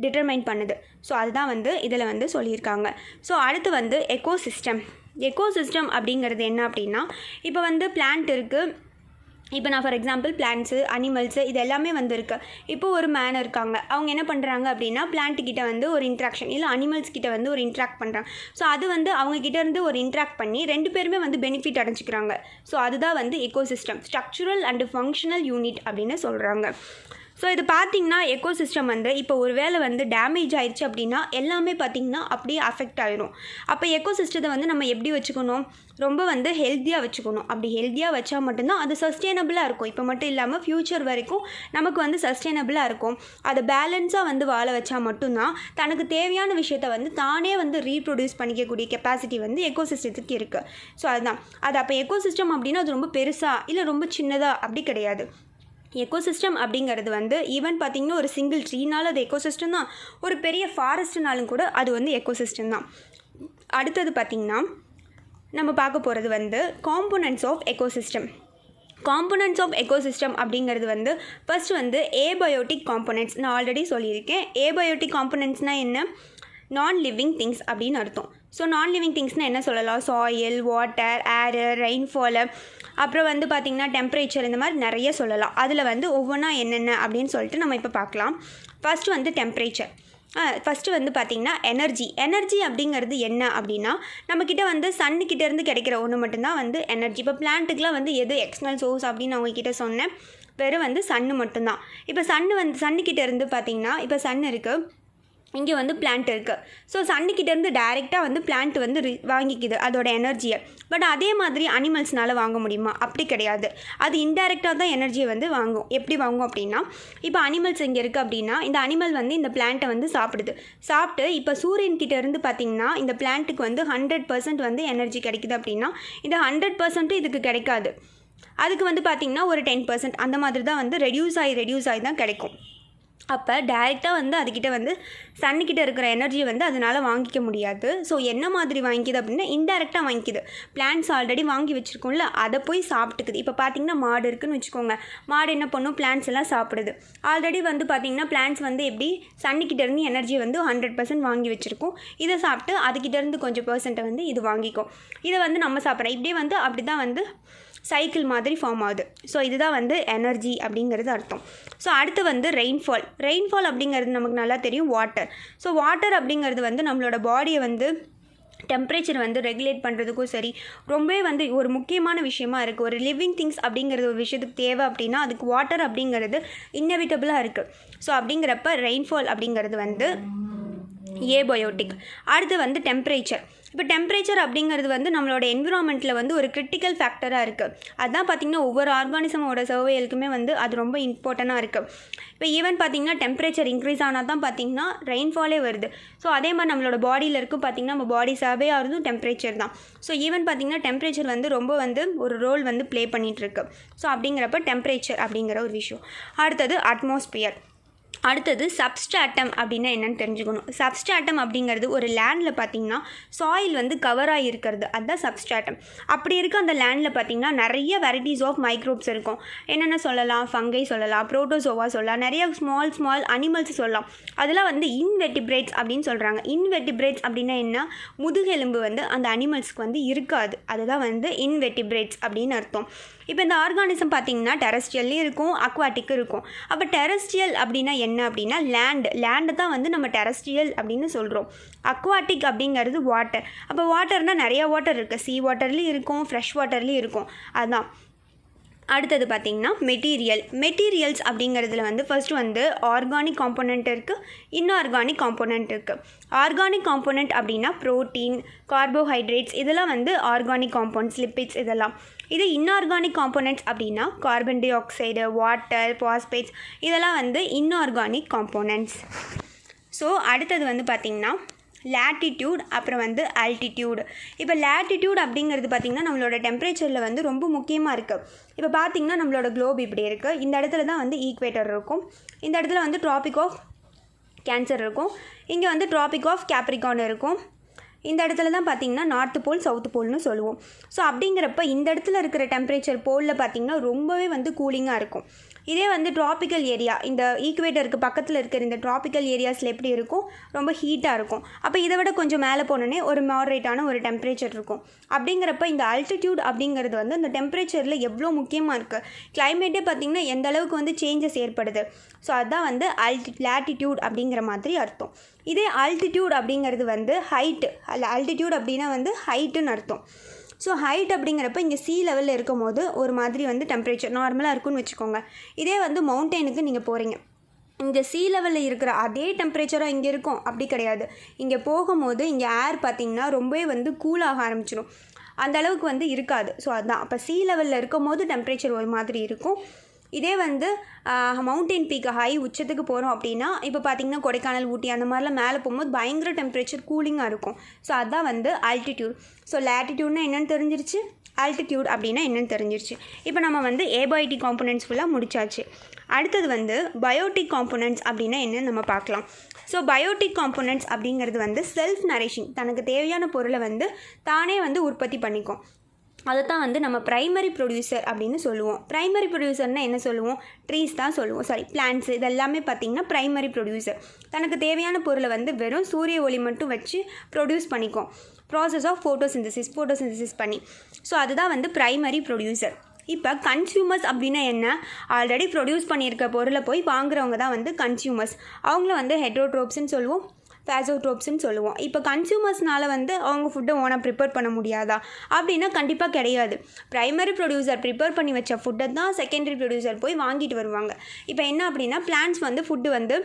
டிட்டர்மைன் பண்ணுது. ஸோ அதுதான் வந்து இதில் வந்து சொல்லியிருக்காங்க. ஸோ அடுத்து வந்து எக்கோசிஸ்டம் அப்படிங்கிறது என்ன அப்படின்னா இப்போ வந்து பிளான்ட் இருக்குது. இப்போ நான் ஃபார் எக்ஸாம்பிள் பிளான்ட்ஸு, அனிமல்ஸு இது எல்லாமே வந்து இருக்குது. இப்போ ஒரு மேன் இருக்காங்க, அவங்க என்ன பண்ணுறாங்க அப்படின்னா பிளான்ட்டுக்கிட்ட வந்து ஒரு இன்ட்ராக்ஷன், இல்லை அனிமல்ஸ் கிட்ட வந்து ஒரு இன்ட்ராக்ட் பண்ணுறாங்க. ஸோ அது வந்து அவங்கக்கிட்ட இருந்து ஒரு இன்ட்ராக்ட் பண்ணி 2 பேருமே வந்து பெனிஃபிட் அடைஞ்சிக்கிறாங்க. ஸோ அதுதான் வந்து ecosystem, structural and functional unit அப்படின்னு சொல்கிறாங்க. ஸோ இது பார்த்திங்கன்னா எக்கோசிஸ்டம் வந்து இப்போ ஒரு வேளை வந்து டேமேஜ் ஆயிடுச்சு அப்படின்னா எல்லாமே பார்த்திங்கன்னா அப்படியே அஃபெக்ட் ஆகிடும். அப்போ எக்கோசிஸ்டத்தை வந்து நம்ம எப்படி வச்சுக்கணும், ரொம்ப வந்து ஹெல்த்தியாக வச்சுக்கணும். அப்படி ஹெல்த்தியாக வச்சா மட்டும்தான் அது சஸ்டெயினபிளாக இருக்கும். இப்போ மட்டும் இல்லாமல் ஃப்யூச்சர் வரைக்கும் நமக்கு வந்து சஸ்டெயினபிளாக இருக்கும். அதை பேலன்ஸாக வந்து வாழ வச்சா மட்டும்தான் தனக்கு தேவையான விஷயத்தை வந்து தானே வந்து ரீப்ரொடியூஸ் பண்ணிக்கக்கூடிய கெப்பாசிட்டி வந்து எக்கோசிஸ்டத்துக்கு இருக்குது. ஸோ அதுதான் அது. அப்போ எக்கோசிஸ்டம் அப்படின்னா அது ரொம்ப பெருசாக இல்லை ரொம்ப சின்னதாக அப்படி கிடையாது. எக்கோசிஸ்டம் அப்படிங்கிறது வந்து ஈவன் பார்த்திங்கன்னா ஒரு சிங்கிள் ட்ரீனாலும் அது எக்கோசிஸ்டம் தான், ஒரு பெரிய ஃபாரஸ்ட்னாலும் கூட அது வந்து எக்கோசிஸ்டம் தான். அடுத்தது பார்த்திங்கன்னா நம்ம பார்க்க போகிறது வந்து components of ecosystem. Components of ecosystem அப்படிங்கிறது வந்து ஃபர்ஸ்ட் வந்து ஏபயோட்டிக் காம்போனன்ட்ஸ். நான் ஆல்ரெடி சொல்லியிருக்கேன். ஏபயோட்டிக் காம்போனன்ட்ஸ்னால் என்ன, நான் லிவிங் திங்ஸ் அப்படின்னு அர்த்தம். ஸோ நான் லிவிங் திங்ஸ்னால் என்ன சொல்லலாம், சாயில், வாட்டர், ஏரு, ரெயின்ஃபாலு, அப்புறம் வந்து பார்த்திங்கன்னா டெம்பரேச்சர், இந்த மாதிரி நிறைய சொல்லலாம். அதில் வந்து ஒவ்வொன்றா என்னென்ன அப்படின்னு சொல்லிட்டு நம்ம இப்போ பார்க்கலாம். ஃபஸ்ட்டு வந்து டெம்பரேச்சர். ஃபஸ்ட்டு வந்து பார்த்திங்கன்னா எனர்ஜி அப்படிங்கிறது என்ன அப்படின்னா நம்மக்கிட்ட வந்து சன்னுக்கிட்டேருந்து கிடைக்கிற ஒன்று மட்டும்தான் வந்து எனர்ஜி. இப்போ பிளான்ட்டுக்கெலாம் வந்து எது எக்ஸ்டர்னல் சோர்ஸ் அப்படின்னு அவங்கக்கிட்ட சொன்னேன், வெறும் வந்து சன்னு மட்டும்தான். இப்போ சன்னுக்கிட்டேருந்து பார்த்திங்கன்னா இப்போ சன் இருக்குது, இங்கே வந்து பிளான்ட் இருக்குது. ஸோ சன்னுக்கிட்டேருந்து டைரெக்டாக வந்து பிளான்ட் வந்து வாங்கிக்குது அதோட எனர்ஜியை. பட் அதே மாதிரி அனிமல்ஸ்னால் வாங்க முடியுமா, அப்படி கிடையாது. அது இன்டைரக்டாக தான் எனர்ஜியை வந்து வாங்கும். எப்படி வாங்கும் அப்படின்னா இப்போ அனிமல்ஸ் இங்கே இருக்குது அப்படின்னா இந்த அனிமல் வந்து இந்த பிளான்ட்டை வந்து சாப்பிட்டு இப்போ சூரியன்கிட்டேருந்து பார்த்திங்கன்னா இந்த பிளான்ட்டுக்கு வந்து 100% வந்து எனர்ஜி கிடைக்குது அப்படின்னா இந்த 100% இதுக்கு கிடைக்காது. அதுக்கு வந்து பார்த்திங்கன்னா ஒரு 10% அந்த மாதிரி தான் வந்து ரெடியூஸ் ஆகி தான் கிடைக்கும். அப்போ டைரெக்டாக வந்து அதுக்கிட்ட வந்து சன்னுக்கிட்ட இருக்கிற எனர்ஜியை வந்து அதனால் வாங்கிக்க முடியாது. ஸோ என்ன மாதிரி வாங்கிக்குது அப்படின்னா இன்டைரக்டாக வாங்கிக்குது. பிளான்ட்ஸ் ஆல்ரெடி வாங்கி வச்சுருக்கோம்ல, அதை போய் சாப்பிட்டுக்குது. இப்போ பார்த்திங்கன்னா மாடு இருக்குதுன்னு வச்சுக்கோங்க, மாடு என்ன பண்ணும், பிளான்ட்ஸ் எல்லாம் சாப்பிடுது. ஆல்ரெடி வந்து பார்த்திங்கன்னா பிளான்ட்ஸ் வந்து எப்படி சன்னுக்கிட்டேருந்து எனர்ஜியை வந்து 100% வாங்கி வச்சுருக்கோம். இதை சாப்பிட்டு அதுக்கிட்டேருந்து கொஞ்சம் பர்சன்ட்டை வந்து இது வாங்கிக்கும். இதை வந்து நம்ம சாப்பிட்றோம். இப்படியே வந்து அப்படி தான் வந்து சைக்கிள் மாதிரி ஃபார்ம் ஆகுது. ஸோ இதுதான் வந்து எனர்ஜி அப்படிங்கிறது அர்த்தம். ஸோ அடுத்து வந்து ரெயின்ஃபால் அப்படிங்கிறது நமக்கு நல்லா தெரியும் வாட்டர். ஸோ வாட்டர் அப்படிங்கிறது வந்து நம்மளோட பாடியை வந்து டெம்பரேச்சர் வந்து ரெகுலேட் பண்ணுறதுக்கும் சரி ரொம்பவே வந்து ஒரு முக்கியமான விஷயமா இருக்குது. ஒரு லிவிங் திங்ஸ் அப்படிங்கிறது ஒரு விஷயத்துக்கு தேவை அப்படின்னா அதுக்கு வாட்டர் அப்படிங்கிறது இன்னெவிட்டபிளாக இருக்குது. ஸோ அப்படிங்கிறப்ப ரெயின்ஃபால் அப்படிங்கிறது வந்து ஏபயோட்டிக். அடுத்து வந்து டெம்பரேச்சர். இப்போ டெம்பரேச்சர் அப்படிங்கிறது வந்து நம்மளோட என்விரான்மெண்ட்டில் வந்து ஒரு கிரிட்டிக்கல் ஃபேக்டராக இருக்குது. அதுதான் பார்த்திங்கன்னா ஒவ்வொரு ஆர்கானிசமோட சர்வையலுக்குமே வந்து அது ரொம்ப இம்பார்ட்டண்ட்டாக இருக்குது. இப்போ ஈவன் பார்த்திங்கன்னா டெம்பரேச்சர் இன்க்ரீஸ் ஆனால் தான் பார்த்திங்கன்னா ரெயின்ஃபாலே வருது. ஸோ அதே மாதிரி நம்மளோட பாடியில் இருக்கும் பார்த்திங்கன்னா நம்ம பாடி சர்வே ஆகிறதும் டெம்பரேச்சர் தான். ஸோ ஈவன் பார்த்திங்கன்னா டெம்பரேச்சர் வந்து ரொம்ப வந்து ஒரு ரோல் வந்து ப்ளே பண்ணிகிட்ருக்கு. ஸோ அப்படிங்கிறப்ப டெம்பரேச்சர் அப்படிங்கிற ஒரு விஷயம். அடுத்தது அட்மாஸ்பியர். அடுத்தது சப்ஸ்ட்ராட்டம் அப்படின்னா என்னென்னு தெரிஞ்சுக்கணும். சப்ஸ்ட்ராட்டம் அப்படிங்கிறது ஒரு லேண்டில் பார்த்திங்கன்னா சாயில் வந்து கவராக இருக்கிறது, அதுதான் சப்ஸ்ட்ராட்டம். அப்படி இருக்க அந்த லேண்டில் பார்த்திங்கன்னா நிறைய வெரைட்டிஸ் ஆஃப் மைக்ரோப்ஸ் இருக்கும். என்னென்ன சொல்லலாம், ஃபங்கை சொல்லலாம், புரோட்டோசோவா சொல்லலாம், நிறைய ஸ்மால் அனிமல்ஸ் சொல்லலாம். அதெல்லாம் வந்து இன்வெர்டிபிரேட்ஸ் அப்படின்னு சொல்கிறாங்க. இன்வெர்டிபிரேட்ஸ் அப்படின்னா என்ன, முதுகெலும்பு வந்து அந்த அனிமல்ஸ்க்கு வந்து இருக்காது, அதுதான் வந்து இன்வெர்டிபிரேட்ஸ் அப்படின்னு அர்த்தம். இப்போ இந்த ஆர்கானிசம் பார்த்திங்கன்னா டெரஸ்ட்ரியல்லையும் இருக்கும், அக்வாட்டிக்கும் இருக்கும். அப்போ டெரஸ்ட்ரியல் அப்படின்னா என்ன அப்படின்னா லேண்டு தான் வந்து நம்ம டெரஸ்ட்ரியல் அப்படின்னு சொல்கிறோம். அக்வாட்டிக் அப்படிங்கிறது வாட்டர். அப்போ வாட்டர்னால் நிறையா வாட்டர் இருக்குது, சீ வாட்டர்லேயும் இருக்கும், ஃப்ரெஷ் வாட்டர்லேயும் இருக்கும். அதுதான். அடுத்தது பார்த்திங்கன்னா மெட்டீரியல்ஸ் அப்படிங்கிறதுல வந்து ஃபர்ஸ்ட் வந்து ஆர்கானிக் காம்போனன்ட் இருக்குது, இன்ஆர்கானிக் காம்போனன்ட் இருக்குது. ஆர்கானிக் காம்போனன்ட் அப்படின்னா ப்ரோட்டீன், கார்போஹைட்ரேட்ஸ், இதெல்லாம் வந்து ஆர்கானிக் காம்பவுண்ட்ஸ், லிப்பிட்ஸ் இதெல்லாம். இது இன்ஆர்கானிக் காம்போனன்ட்ஸ் அப்படின்னா carbon di oxide, water, phosphates, இதெல்லாம் வந்து இன்ஆர்கானிக் காம்போனன்ட்ஸ். ஸோ அடுத்தது வந்து பார்த்திங்கன்னா லேட்டிடியூட், அப்புறம் வந்து ஆல்டிடியூடு. இப்போ லேட்டிடியூட் அப்படிங்கிறது பார்த்திங்கன்னா நம்மளோட டெம்பரேச்சரில் வந்து ரொம்ப முக்கியமாக இருக்குது. இப்போ பார்த்திங்கன்னா நம்மளோட குளோப் இப்படி இருக்குது. இந்த இடத்துல தான் வந்து ஈக்குவேட்டர் இருக்கும், இந்த இடத்துல வந்து ட்ராபிக் ஆஃப் கேன்சர் இருக்கும், இங்கே வந்து ட்ராபிக் ஆஃப் கேப்ரிகான் இருக்கும், இந்த இடத்துல தான் பார்த்திங்கன்னா நார்த்து போல் சவுத்து போல்னு சொல்லுவோம். ஸோ அப்படிங்கிறப்ப இந்த இடத்துல இருக்கிற டெம்பரேச்சர் போலில் பார்த்திங்கன்னா ரொம்பவே வந்து கூலிங்காக இருக்கும். இதே வந்து ட்ராபிக்கல் ஏரியா, இந்த ஈக்குவேட்டருக்கு பக்கத்தில் இருக்கிற இந்த ட்ராபிக்கல் ஏரியாஸில் எப்படி இருக்கும், ரொம்ப ஹீட்டாக இருக்கும். அப்போ இதை விட கொஞ்சம் மேலே போனோன்னே ஒரு மாடரேட்டான ஒரு டெம்பரேச்சர் இருக்கும். அப்படிங்கிறப்ப இந்த ஆல்டிடியூட் அப்படிங்கிறது வந்து இந்த டெம்பரேச்சரில் எவ்வளோ முக்கியமாக இருக்குது. கிளைமேட்டே பார்த்திங்கன்னா எந்த அளவுக்கு வந்து சேஞ்சஸ் ஏற்படுது. ஸோ அதுதான் வந்து லேட்டிடியூட் அப்படிங்கிற மாதிரி அர்த்தம். இதே ஆல்டிடியூட் அப்படிங்கிறது வந்து ஹைட்டு. ஆல்டிடியூட் அப்படின்னா வந்து ஹைட்டுன்னு அர்த்தம். ஸோ ஹைட் அப்படிங்கிறப்ப இங்கே சீ லெவலில் இருக்கும் போது ஒரு மாதிரி வந்து டெம்பரேச்சர் நார்மலாக இருக்குன்னு வச்சுக்கோங்க. இதே வந்து மவுண்டெயினுக்கு நீங்கள் போகிறீங்க, இங்கே சீ லெவலில் இருக்கிற அதே டெம்பரேச்சராக இங்கே இருக்கும் அப்படி கிடையாது. இங்கே போகும்போது இங்கே ஏர் பார்த்திங்கன்னா ரொம்பவே வந்து கூலாக ஆரம்பிச்சிடும், அந்த அளவுக்கு வந்து இருக்காது. ஸோ அதுதான், அப்போ சீ லெவலில் இருக்கும் போது டெம்பரேச்சர் ஒரு மாதிரி இருக்கும். இதே வந்து மவுண்டன் பீக் ஹை உச்சத்துக்கு போகிறோம் அப்படின்னா, இப்போ பார்த்திங்கன்னா கொடைக்கானல், ஊட்டி அந்த மாதிரிலாம் மேலே போகும்போது பயங்கர டெம்பரேச்சர் கூலிங்காக இருக்கும். ஸோ அதுதான் வந்து ஆல்டிடியூட். ஸோ லேட்டிடியூட்னா என்னென்னு தெரிஞ்சிருச்சு, ஆல்டிடியூட் அப்படின்னா என்னென்னு தெரிஞ்சிருச்சு. இப்போ நம்ம வந்து ஏபயோட்டிக் காம்போனன்ட்ஸ் ஃபுல்லாக முடிச்சாச்சு. அடுத்தது வந்து பயோட்டிக் காம்போனன்ட்ஸ் அப்படின்னா என்னென்னு நம்ம பார்க்கலாம். ஸோ பயோட்டிக் காம்போனன்ட்ஸ் அப்படிங்கிறது வந்து செல்ஃப் நரிஷிங், தனக்கு தேவையான பொருளை வந்து தானே வந்து உற்பத்தி பண்ணிக்கும். அதை தான் வந்து நம்ம ப்ரைமரி ப்ரொடியூசர் அப்படின்னு சொல்லுவோம். ப்ரைமரி ப்ரொடியூசர்னால் என்ன சொல்லுவோம், ட்ரீஸ் தான் சொல்லுவோம், பிளான்ட்ஸ் இதெல்லாமே பார்த்திங்கன்னா ப்ரைமரி ப்ரொடியூசர். தனக்கு தேவையான பொருளை வந்து வெறும் சூரிய ஒளி மட்டும் வச்சு ப்ரொடியூஸ் பண்ணிக்கும், ப்ராசஸ் ஆஃப் ஃபோட்டோசிந்தசிஸ் பண்ணி. ஸோ அதுதான் வந்து ப்ரைமரி ப்ரொடியூசர். இப்போ கன்சியூமர்ஸ் அப்படின்னா என்ன, ஆல்ரெடி ப்ரொடியூஸ் பண்ணியிருக்க பொருளை போய் வாங்குறவங்க தான் வந்து கன்சியூமர்ஸ். அவங்கள வந்து ஹெட்ரோட்ரோப்ஸ்ன்னு சொல்லுவோம், ஃபேசோட்ரோப்ஸ்ன்னு சொல்லுவோம். இப்போ கன்சியூமர்ஸ்னால் வந்து அவங்க ஃபுட்டை ஓனாக ப்ரிப்பேர் பண்ண முடியாதா அப்படின்னா கண்டிப்பாக கிடையாது. ப்ரைமரி ப்ரொடியூசர் ப்ரிப்பேர் பண்ணி வச்ச ஃபுட்டை தான் செகண்டரி ப்ரொடியூசர் போய் வாங்கிட்டு வருவாங்க. இப்போ என்ன அப்படின்னா, பிளான்ட்ஸ் வந்து ஃபுட்டு வந்து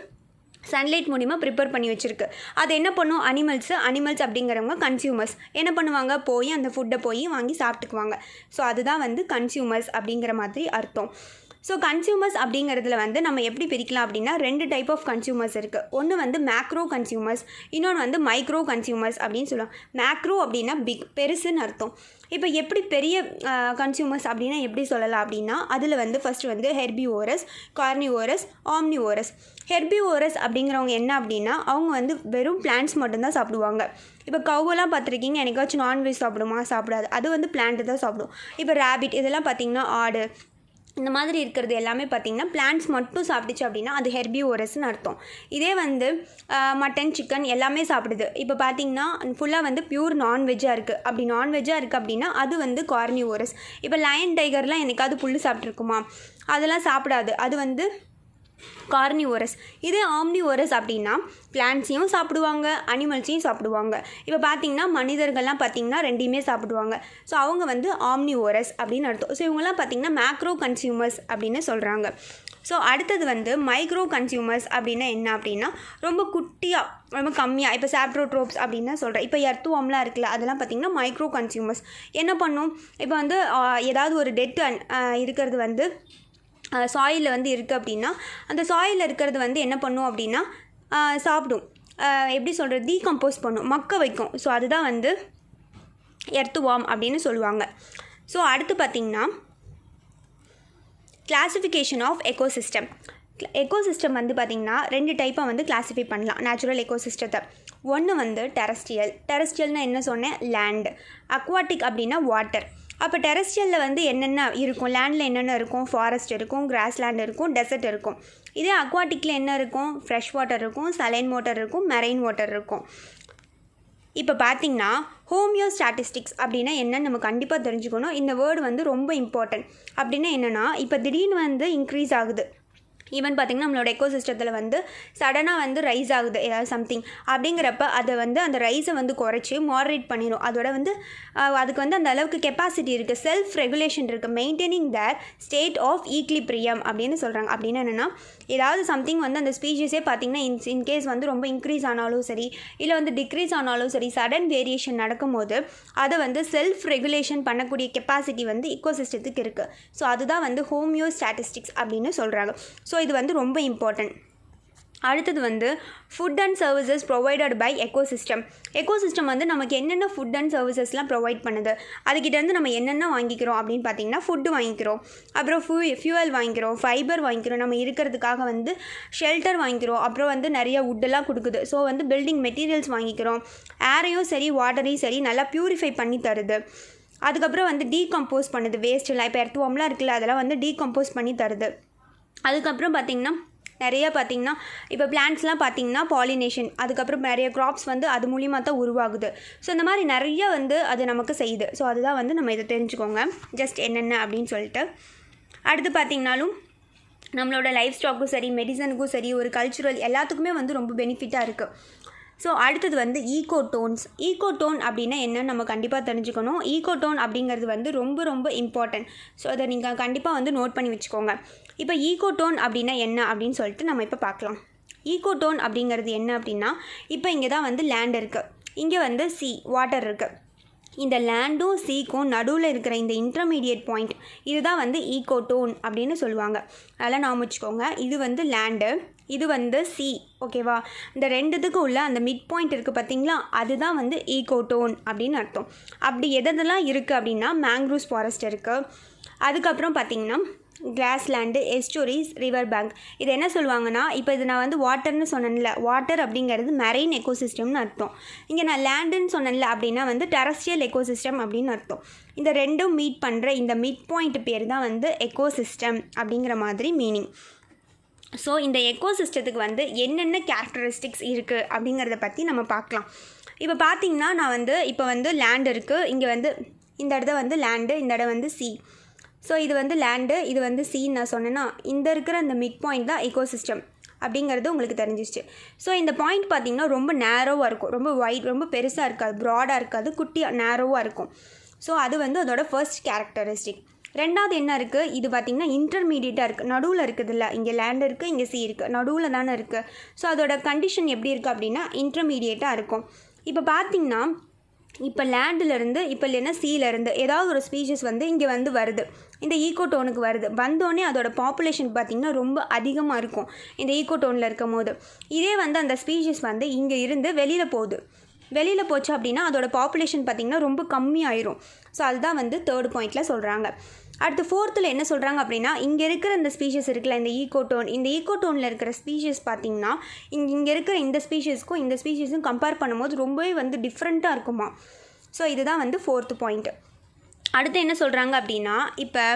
சன்லைட் மூலிமா ப்ரிப்பேர் பண்ணி வச்சுருக்கு. அது என்ன பண்ணும், அனிமல்ஸ் அப்படிங்கிறவங்க கன்சியூமர்ஸ் என்ன பண்ணுவாங்க, போய் அந்த ஃபுட்டை போய் வாங்கி சாப்பிட்டுக்குவாங்க. ஸோ அதுதான் வந்து கன்சியூமர்ஸ் அப்படிங்கிற மாதிரி அர்த்தம். ஸோ கன்சியூமர்ஸ் அப்படிங்கிறதுல வந்து நம்ம எப்படி பிரிக்கலாம் அப்படின்னா, 2 டைப் ஆஃப் கன்சியூமர்ஸ் இருக்குது. ஒன்று வந்து மேக்ரோ கன்சியூமர்ஸ், இன்னொன்று வந்து மைக்ரோ கன்சியூமர்ஸ் அப்படின்னு சொல்லுவோம். மேக்ரோ அப்படின்னா பிக், பெருசுன்னு அர்த்தம். இப்போ எப்படி பெரிய கன்சியூமர்ஸ் அப்படின்னா எப்படி சொல்லலாம் அப்படின்னா, அதில் வந்து ஃபஸ்ட்டு வந்து ஹெர்பிவோரஸ், கார்னிவோரஸ், ஆம்னிவோரஸ். ஹெர்பிவோரஸ் அப்படிங்கிறவங்க என்ன அப்படின்னா, அவங்க வந்து வெறும் பிளான்ட்ஸ் மட்டும்தான் சாப்பிடுவாங்க. இப்போ கவ்வெல்லாம் பார்த்துருக்கீங்க, எனக்காச்சும் நான்வெஜ் சாப்பிடுமா, சாப்பிடாது, அது வந்து பிளான்ட்டு தான் சாப்பிடும். இப்போ ரேபிட் இதெல்லாம் பார்த்திங்கன்னா, ஆடு இந்த மாதிரி இருக்கிறது எல்லாமே பார்த்திங்கன்னா பிளான்ட்ஸ் மட்டும் சாப்பிட்டுச்சு அப்படின்னா அது ஹெர்பிவோரஸ்ன்னு அர்த்தம். இதே வந்து மட்டன், சிக்கன் எல்லாமே சாப்பிடுது. இப்போ பார்த்திங்கன்னா ஃபுல்லாக வந்து பியூர் நான்வெஜ்ஜாக இருக்குது அப்படின்னா அது வந்து கார்னிவோரஸ். இப்போ லயன், டைகர்லாம் என்னைக்காவது புல் சாப்பிட்ருக்குமா, அதெல்லாம் சாப்பிடாது, அது வந்து கார்னிவோரஸ். இதே ஆம்னிவோரஸ் அப்படின்னா பிளான்ட்ஸையும் சாப்பிடுவாங்க, அனிமல்ஸையும் சாப்பிடுவாங்க. இப்போ பார்த்திங்கன்னா மனிதர்கள்லாம் பார்த்திங்கன்னா ரெண்டையுமே சாப்பிடுவாங்க. ஸோ அவங்க வந்து ஆம்னிவோரஸ் அப்படின்னு அர்த்தம். ஸோ இவங்கெல்லாம் பார்த்திங்கன்னா மேக்ரோ கன்சியூமர்ஸ் அப்படின்னு சொல்கிறாங்க. ஸோ அடுத்தது வந்து மைக்ரோ கன்சியூமர்ஸ் அப்படின்னா என்ன அப்படின்னா, ரொம்ப குட்டியாக, ரொம்ப கம்மியாக, இப்போ சாப்ரோட்ரோப்ஸ் அப்படின்னு சொல்கிறேன். இப்போ எர்த்துவாம்லாம் இருக்குல்ல, அதெல்லாம் பார்த்திங்கன்னா மைக்ரோ கன்சியூமர்ஸ். என்ன பண்ணும், இப்போ வந்து ஏதாவது ஒரு டெட் இருக்கிறது வந்து சாயிலில் வந்து இருக்குது அப்படின்னா, அந்த சாயிலில் இருக்கிறது வந்து என்ன பண்ணும் அப்படின்னா சாப்பிடும், எப்படி சொல்கிறது, டீகம்போஸ் பண்ணும், மக்க வைக்கும். ஸோ அதுதான் வந்து எர்த்துவார்ம் அப்படின்னு சொல்லுவாங்க. ஸோ அடுத்து பார்த்திங்கன்னா கிளாசிஃபிகேஷன் ஆஃப் எக்கோசிஸ்டம். எக்கோசிஸ்டம் வந்து பார்த்திங்கன்னா 2 டைப்பாக வந்து கிளாஸிஃபை பண்ணலாம் நேச்சுரல் எக்கோசிஸ்டத்தை. ஒன்று வந்து டெரஸ்ட்ரியல்னால் என்ன சொன்னேன், லேண்டு. அக்வாட்டிக் அப்படின்னா வாட்டர். அப்போ டெரஸ்ட்ரியலில் வந்து என்னென்ன இருக்கும், லேண்டில் என்னென்ன இருக்கும், ஃபாரஸ்ட் இருக்கும், கிராஸ்லேண்ட் இருக்கும், டெசர்ட் இருக்கும். இதே அக்வாட்டிக்கில் என்ன இருக்கும், ஃப்ரெஷ் வாட்டர் இருக்கும், சலைன் வாட்டர் இருக்கும், மெரைன் வாட்டர் இருக்கும். இப்போ பார்த்திங்கன்னா ஹோமியோஸ்டாட்டிஸ்டிக்ஸ் அப்படின்னா என்னென்னு நம்ம கண்டிப்பாக தெரிஞ்சுக்கணும். இந்த வேர்டு வந்து ரொம்ப இம்பார்ட்டன்ட். அப்படின்னா என்னென்னா, இப்போ திடீர்னு வந்து இன்க்ரீஸ் ஆகுது, ஈவன் பார்த்திங்கன்னா நம்மளோட எக்கோசிஸ்டத்தில் வந்து சடனாக வந்து ரைஸ் ஆகுது ஏதாவது சம்திங் அப்படிங்கிறப்ப அதை வந்து அந்த ரைஸை வந்து குறைச்சி மாடரேட் பண்ணிடும். அதோட வந்து அதுக்கு வந்து அந்த அளவுக்கு கெப்பாசிட்டி இருக்குது, செல்ஃப் ரெகுலேஷன் இருக்குது, மெயின்டைனிங் தேர் ஸ்டேட் ஆஃப் ஈக்லிப்ரியம் அப்படின்னு சொல்கிறாங்க. அப்படின்னு என்னென்னா, ஏதாவது சம்திங் வந்து அந்த ஸ்பீஷீஸே பார்த்திங்கன்னா இன்கேஸ் வந்து ரொம்ப இன்க்ரீஸ் ஆனாலும் சரி, இல்லை வந்து டிக்ரீஸ் ஆனாலும் சரி, சடன் வேரியேஷன் நடக்கும்போது அதை வந்து செல்ஃப் ரெகுலேஷன் பண்ணக்கூடிய கெப்பாசிட்டி வந்து இக்கோசிஸ்டத்துக்கு இருக்குது. ஸோ அதுதான் வந்து ஹோமியோஸ்டாட்டிஸ்டிக்ஸ் அப்படின்னு சொல்கிறாங்க. ஸோ இது வந்து ரொம்ப இம்பார்ட்டன்ட். அடுத்தது வந்து food and services provided by ecosystem. Ecosystem வந்து நமக்கு என்னென்ன ஃபுட் அண்ட் சர்வீசஸ்லாம் ப்ரொவைட் பண்ணுது, அதுக்கிட்டேருந்து நம்ம என்னென்ன வாங்கிக்கிறோம் அப்படின்னு பார்த்திங்கன்னா, ஃபுட்டு வாங்கிக்கிறோம், அப்புறம் ஃபியூவல் வாங்கிக்கிறோம், ஃபைபர் வாங்கிக்கிறோம், நம்ம இருக்கிறதுக்காக வந்து ஷெல்டர் வாங்கிக்கிறோம், அப்புறம் வந்து நிறைய வுட்டெல்லாம் கொடுக்குது. ஸோ வந்து பில்டிங் மெட்டீரியல்ஸ் வாங்கிக்கிறோம், ஏரையும் சரி வாட்டரையும் சரி நல்லா ப்யூரிஃபை பண்ணி தருது. அதுக்கப்புறம் வந்து டீகம்போஸ் பண்ணுது, வேஸ்ட்டெல்லாம் இப்போ எர்த்துவார்ம்லாம் இருக்குல்ல, அதெல்லாம் வந்து டீகம்போஸ் பண்ணி தருது. அதுக்கப்புறம் பார்த்திங்கன்னா நிறையா பார்த்திங்கன்னா இப்போ பிளான்ட்ஸ்லாம் பார்த்திங்கன்னா பாலினேஷன், அதுக்கப்புறம் நிறைய க்ராப்ஸ் வந்து அது மூலிமா தான் உருவாகுது. ஸோ இந்த மாதிரி நிறைய வந்து அது நமக்கு செய்யுது. ஸோ அதுதான் வந்து நம்ம இதை தெரிஞ்சுக்கோங்க ஜஸ்ட் என்னென்ன அப்படின்னு சொல்லிட்டு. அடுத்து பார்த்திங்கனாலும் நம்மளோட லைஃப் ஸ்டாக்கும் சரி, மெடிசனுக்கும் சரி, ஒரு கல்ச்சுரல் எல்லாத்துக்குமே வந்து ரொம்ப பெனிஃபிட்டாக இருக்குது. ஸோ அடுத்தது வந்து ஈகோடோன்ஸ். ஈகோடோன் அப்படின்னா என்னன்னு நம்ம கண்டிப்பாக தெரிஞ்சுக்கணும். ஈகோடோன் அப்படிங்கிறது வந்து ரொம்ப ரொம்ப இம்பார்ட்டன்ட். ஸோ அதை நீங்கள் கண்டிப்பாக வந்து நோட் பண்ணி வச்சுக்கோங்க. இப்போ ஈகோடோன் அப்படின்னா என்ன அப்படின்னு சொல்லிட்டு நம்ம இப்போ பார்க்கலாம். ஈகோடோன் அப்படிங்கிறது என்ன அப்படின்னா, இப்போ இங்கே தான் வந்து லேண்ட் இருக்குது, இங்கே வந்து சி வாட்டர் இருக்குது. இந்த லேண்டும் சீக்கும் நடுவில் இருக்கிற இந்த இன்டர்மீடியட் பாயிண்ட் இதுதான் வந்து ஈகோடோன் அப்படின்னு சொல்லுவாங்க. அதெல்லாம் நாம வச்சுக்கோங்க. இது வந்து லேண்டு, இது வந்து சி. ஓகேவா? இந்த ரெண்டுத்துக்கும் உள்ள அந்த மிட் பாயிண்ட் இருக்குது பார்த்தீங்களா, அதுதான் வந்து ஈகோடோன் அப்படின்னு அர்த்தம். அப்படி எதெல்லாம் இருக்குது அப்படின்னா, மேங்க்ரூவ்ஸ் ஃபாரஸ்ட் இருக்குது. அதுக்கப்புறம் பார்த்திங்கன்னா கிராஸ்லேண்டு, எஸ்டோரிஸ், ரிவர் பேங்க். இது என்ன சொல்லுவாங்கன்னா, இப்போ இது நான் வந்து வாட்டர்னு சொன்னேன்ல, வாட்டர் அப்படிங்கிறது மெரைன் எக்கோசிஸ்டம்னு அர்த்தம். இங்கே நான் லேண்டுன்னு சொன்னேன்ல அப்படின்னா வந்து டெரஸ்ட்ரியல் எக்கோசிஸ்டம் அப்படின்னு அர்த்தம். இந்த ரெண்டும் மீட் பண்ணுற இந்த மிட் பாயிண்ட் பேர் தான் வந்து எக்கோசிஸ்டம் அப்படிங்கிற மாதிரி மீனிங். ஸோ இந்த எக்கோசிஸ்டத்துக்கு வந்து என்னென்ன கேரக்டரிஸ்டிக்ஸ் இருக்குது அப்படிங்கிறத பற்றி நம்ம பார்க்கலாம். இப்போ பார்த்திங்கன்னா நான் வந்து இப்போ வந்து லேண்ட் இருக்குது, இங்கே வந்து இந்த இடத்த வந்து லேண்டு, இந்த இடம் வந்து சி. ஸோ இது வந்து லேண்டு, இது வந்து சீன்னு நான் சொன்னேன்னா, இந்த இருக்கிற அந்த மிட் பாயிண்ட் தான் எக்கோசிஸ்டம் அப்படிங்கிறது உங்களுக்கு தெரிஞ்சிச்சு. ஸோ இந்த பாயிண்ட் பார்த்திங்கன்னா ரொம்ப நேரோவாக இருக்கும், ரொம்ப வைட், ரொம்ப பெருசாக இருக்காது, ப்ராடாக இருக்காது, குட்டியாக நேரோவாக இருக்கும். ஸோ அது வந்து அதோட ஃபர்ஸ்ட் கேரக்டரிஸ்டிக். ரெண்டாவது என்ன இருக்குது, இது பார்த்திங்கன்னா இன்டர்மீடியட்டாக இருக்குது, நடுவில் இருக்குது. இல்லை, இங்கே லேண்ட் இருக்குது, இங்கே சி இருக்குது, நடுவில் தானே இருக்குது. ஸோ அதோட கண்டிஷன் எப்படி இருக்குது அப்படின்னா இன்டர்மீடியட்டாக இருக்கும். இப்போ பார்த்திங்கன்னா இப்போ லேண்டிலேருந்து இப்போ இல்லைன்னா சீலேருந்து ஏதாவது ஒரு ஸ்பீஷஸ் வந்து இங்கே வந்து வருது, இந்த ஈகோடோனுக்கு வருது. வந்தோடனே அதோட பாப்புலேஷன் பார்த்திங்கன்னா ரொம்ப அதிகமாக இருக்கும் இந்த ஈகோடோனில் இருக்கும் போது. இதே வந்து அந்த ஸ்பீஷஸ் வந்து இங்கே இருந்து வெளியில் போகுது, வெளியில் போச்சு அப்படின்னா அதோட பாப்புலேஷன் பார்த்திங்கன்னா ரொம்ப கம்மியாயிரும். ஸோ அதுதான் வந்து தேர்ட் பாயிண்டில் சொல்கிறாங்க. அடுத்து ஃபோர்த்தில் என்ன சொல்கிறாங்க அப்படின்னா, இங்கே இருக்கிற இந்த ஸ்பீஷஸ் இருக்குல்ல, இந்த ஈகோடோன், இந்த ஈகோடோனில் இருக்கிற ஸ்பீஷஸ் பார்த்திங்கன்னா இங்கே இருக்கிற இந்த ஸ்பீஷஸ்க்கும் இந்த ஸ்பீஷஸும் கம்பேர் பண்ணும்போது ரொம்பவே வந்து டிஃப்ரெண்ட்டாக இருக்குமா. ஸோ இதுதான் வந்து ஃபோர்த்து பாயிண்ட்டு. அடுத்து என்ன சொல்கிறாங்க அப்படின்னா, இப்போ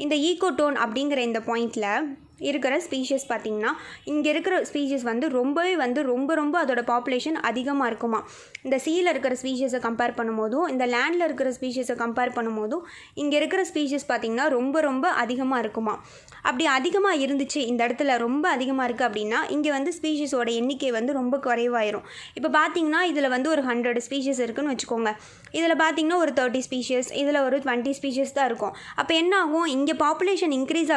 இந்த ஈகோடோன் அப்படிங்கிற இந்த பாயிண்டில் இருக்கிற ஸ்பீஷஸ் பார்த்திங்கன்னா இங்கே இருக்கிற ஸ்பீஷஸ் வந்து ரொம்பவே வந்து ரொம்ப அதோட பாப்புலேஷன் அதிகமாக இருக்குமா. இந்த சீயில் இருக்கிற ஸ்பீஷஸை கம்பேர் பண்ணும்போதும் இந்த லேண்டில் இருக்கிற ஸ்பீஷஸை கம்பேர் பண்ணும்போதும் இங்கே இருக்கிற ஸ்பீஷஸ் பார்த்திங்கன்னா ரொம்ப அதிகமாக இருக்குமா. அப்படி அதிகமாக இருந்துச்சு, இந்த இடத்துல ரொம்ப அதிகமாக இருக்குது அப்படின்னா இங்கே வந்து ஸ்பீஷஸோட எண்ணிக்கை வந்து ரொம்ப குறைவாயிரும். இப்போ பார்த்திங்கன்னா இதில் வந்து ஒரு 100 ஸ்பீஷஸ் இருக்குதுன்னு வச்சுக்கோங்க. இதில் பார்த்திங்கன்னா ஒரு 30 ஸ்பீஷஸ், இதில் ஒரு 20 ஸ்பீஷஸ் தான் இருக்கும். அப்போ என்ன ஆகும், இங்கே பாப்புலேஷன் இன்க்ரீஸ்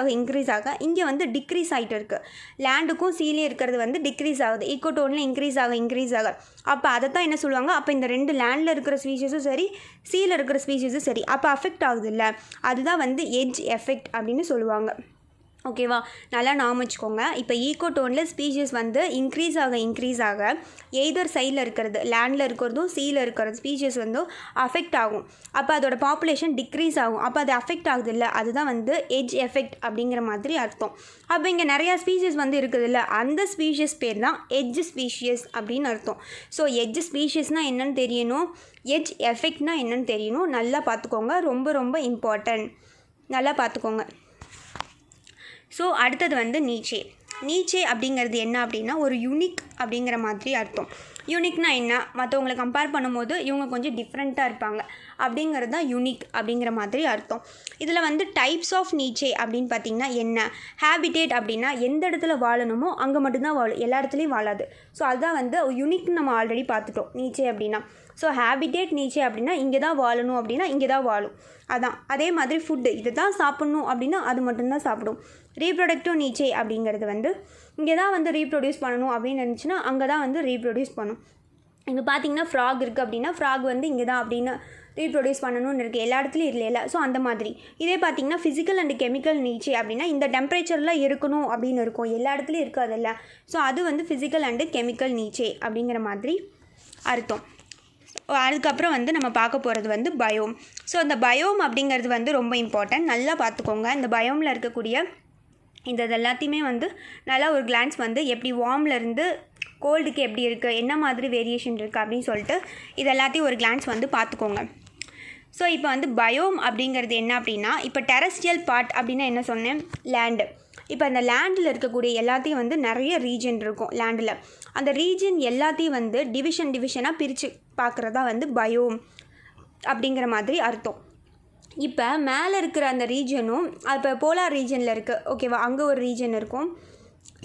ஆக இங்கே வந்து டிக்ரீஸ் ஆகிட்டு இருக்குது. லேண்டுக்கும் சீலையும் இருக்கிறது வந்து டிக்ரீஸ் ஆகுது, ஈகோடோனில் இன்க்ரீஸ் ஆக. அப்போ அதை தான் என்ன சொல்லுவாங்க, அப்போ இந்த ரெண்டு லேண்டில் இருக்கிற ஸ்பீஷஸும் சரி, சீயில் இருக்கிற ஸ்பீஷஸும் சரி, அப்போ அஃபெக்ட் ஆகுது இல்லை, அதுதான் வந்து எட்ஜ் எஃபெக்ட் அப்படின்னு சொல்லுவாங்க. ஓகேவா? நல்லா ஞாபகம் வச்சுக்கோங்க. இப்போ ஈகோடோனில் ஸ்பீஷஸ் வந்து இன்க்ரீஸ் ஆக எய்தர் சைடில் இருக்கிறது, லேண்டில் இருக்கிறதும் சீயில் இருக்கிற ஸ்பீஷஸ் வந்து அஃபெக்ட் ஆகும். அப்போ அதோட பாப்புலேஷன் டிக்ரீஸ் ஆகும். அப்போ அது அஃபெக்ட் ஆகுது இல்லை, அதுதான் வந்து எட்ஜ் எஃபெக்ட் அப்படிங்கிற மாதிரி அர்த்தம். அப்போ இங்கே நிறையா ஸ்பீஷஸ் வந்து இருக்குது இல்லை, அந்த ஸ்பீஷஸ் பேர் தான் எட்ஜ் ஸ்பீஷியஸ் அப்படின்னு அர்த்தம். ஸோ எட்ஜ் ஸ்பீஷியஸ்னால் என்னென்னு தெரியணும், எட்ஜ் எஃபெக்ட்னால் என்னென்னு தெரியணும். நல்லா பார்த்துக்கோங்க, ரொம்ப இம்பார்ட்டன்ட். நல்லா பார்த்துக்கோங்க. ஸோ அடுத்தது வந்து நீச்சே அப்படிங்கிறது என்ன அப்படின்னா ஒரு யூனிக் அப்படிங்கிற மாதிரி அர்த்தம். யூனிக்னா என்ன, மற்றவங்களை கம்பேர் பண்ணும்போது இவங்க கொஞ்சம் டிஃப்ரெண்ட்டாக இருப்பாங்க அப்படிங்கிறது தான் யூனிக் அப்படிங்கிற மாதிரி அர்த்தம். இதில் வந்து டைப்ஸ் ஆஃப் நீச்சே அப்படின்னு பார்த்திங்கன்னா என்ன, ஹேபிடேட் அப்படின்னா எந்த இடத்துல வாழணுமோ அங்கே மட்டும்தான் வாழும், எல்லா இடத்துலையும் வாழாது. ஸோ அதுதான் வந்து யூனிக்னு நம்ம ஆல்ரெடி பார்த்துட்டோம் நீச்சே அப்படின்னா. ஸோ ஹேபிடேட் நீச்சே அப்படின்னா இங்கே தான் வாழணும் அப்படின்னா இங்கே தான் வாழும், அதான். அதே மாதிரி ஃபுட்டு இது தான் சாப்பிட்ணும் அப்படின்னா அது மட்டும்தான் சாப்பிடும். ரீப்ரொடக்டிவ் நீச்சே அப்படிங்கிறது வந்து இங்கே தான் வந்து ரீப்ரொடியூஸ் பண்ணணும் அப்படின்னு நினச்சின்னா அங்கே தான் வந்து ரீப்ரொடியூஸ் பண்ணும். இங்கே பார்த்திங்கன்னா ஃப்ராக் இருக்குது அப்படின்னா ஃப்ராக் வந்து இங்கே தான் அப்படின்னு ரீப்ரொடியூஸ் பண்ணணும்னு இருக்குது, எல்லா இடத்துலையும் இல்லை. ஸோ அந்த மாதிரி இதே பார்த்திங்கன்னா ஃபிசிக்கல் அண்ட் கெமிக்கல் நீச்சே அப்படின்னா இந்த டெம்பரேச்சரில் இருக்கணும் அப்படின்னு இருக்கும், எல்லா இடத்துலையும் இருக்காதில்ல. ஸோ அது வந்து ஃபிசிக்கல் அண்டு கெமிக்கல் நீச்சே அப்படிங்கிற மாதிரி அர்த்தம். அதுக்கப்புறம் வந்து நம்ம பார்க்க போகிறது வந்து பயோம். ஸோ அந்த பயோம் அப்படிங்கிறது வந்து ரொம்ப இம்பார்ட்டன்ட். நல்லா பார்த்துக்கோங்க. இந்த பயோமில் இருக்கக்கூடிய இது எல்லாத்தையுமே வந்து நல்லா ஒரு கிளான்ஸ் வந்து எப்படி வார்ம்லேருந்து கோல்டுக்கு எப்படி இருக்குது, என்ன மாதிரி வேரியேஷன் இருக்குது அப்படின்னு சொல்லிட்டு இது எல்லாத்தையும் ஒரு கிளான்ஸ் வந்து பார்த்துக்கோங்க. ஸோ இப்போ வந்து பயோம் அப்படிங்கிறது என்ன அப்படின்னா, இப்போ டெரஸ்ட்ரியல் பார்ட் அப்படின்னா என்ன சொன்னேன், லேண்டு. இப்போ அந்த லேண்டில் இருக்கக்கூடிய எல்லாத்தையும் வந்து நிறைய ரீஜன் இருக்கும் லேண்டில். அந்த ரீஜன் எல்லாத்தையும் வந்து டிவிஷனாக பிரித்து பார்க்குறதா வந்து பயோம் அப்படிங்கிற மாதிரி அர்த்தம். இப்போ மேலே இருக்கிற அந்த ரீஜனும் இப்போ போலார் ரீஜனில் இருக்குது, ஓகேவா, அங்கே ஒரு ரீஜன் இருக்கும்.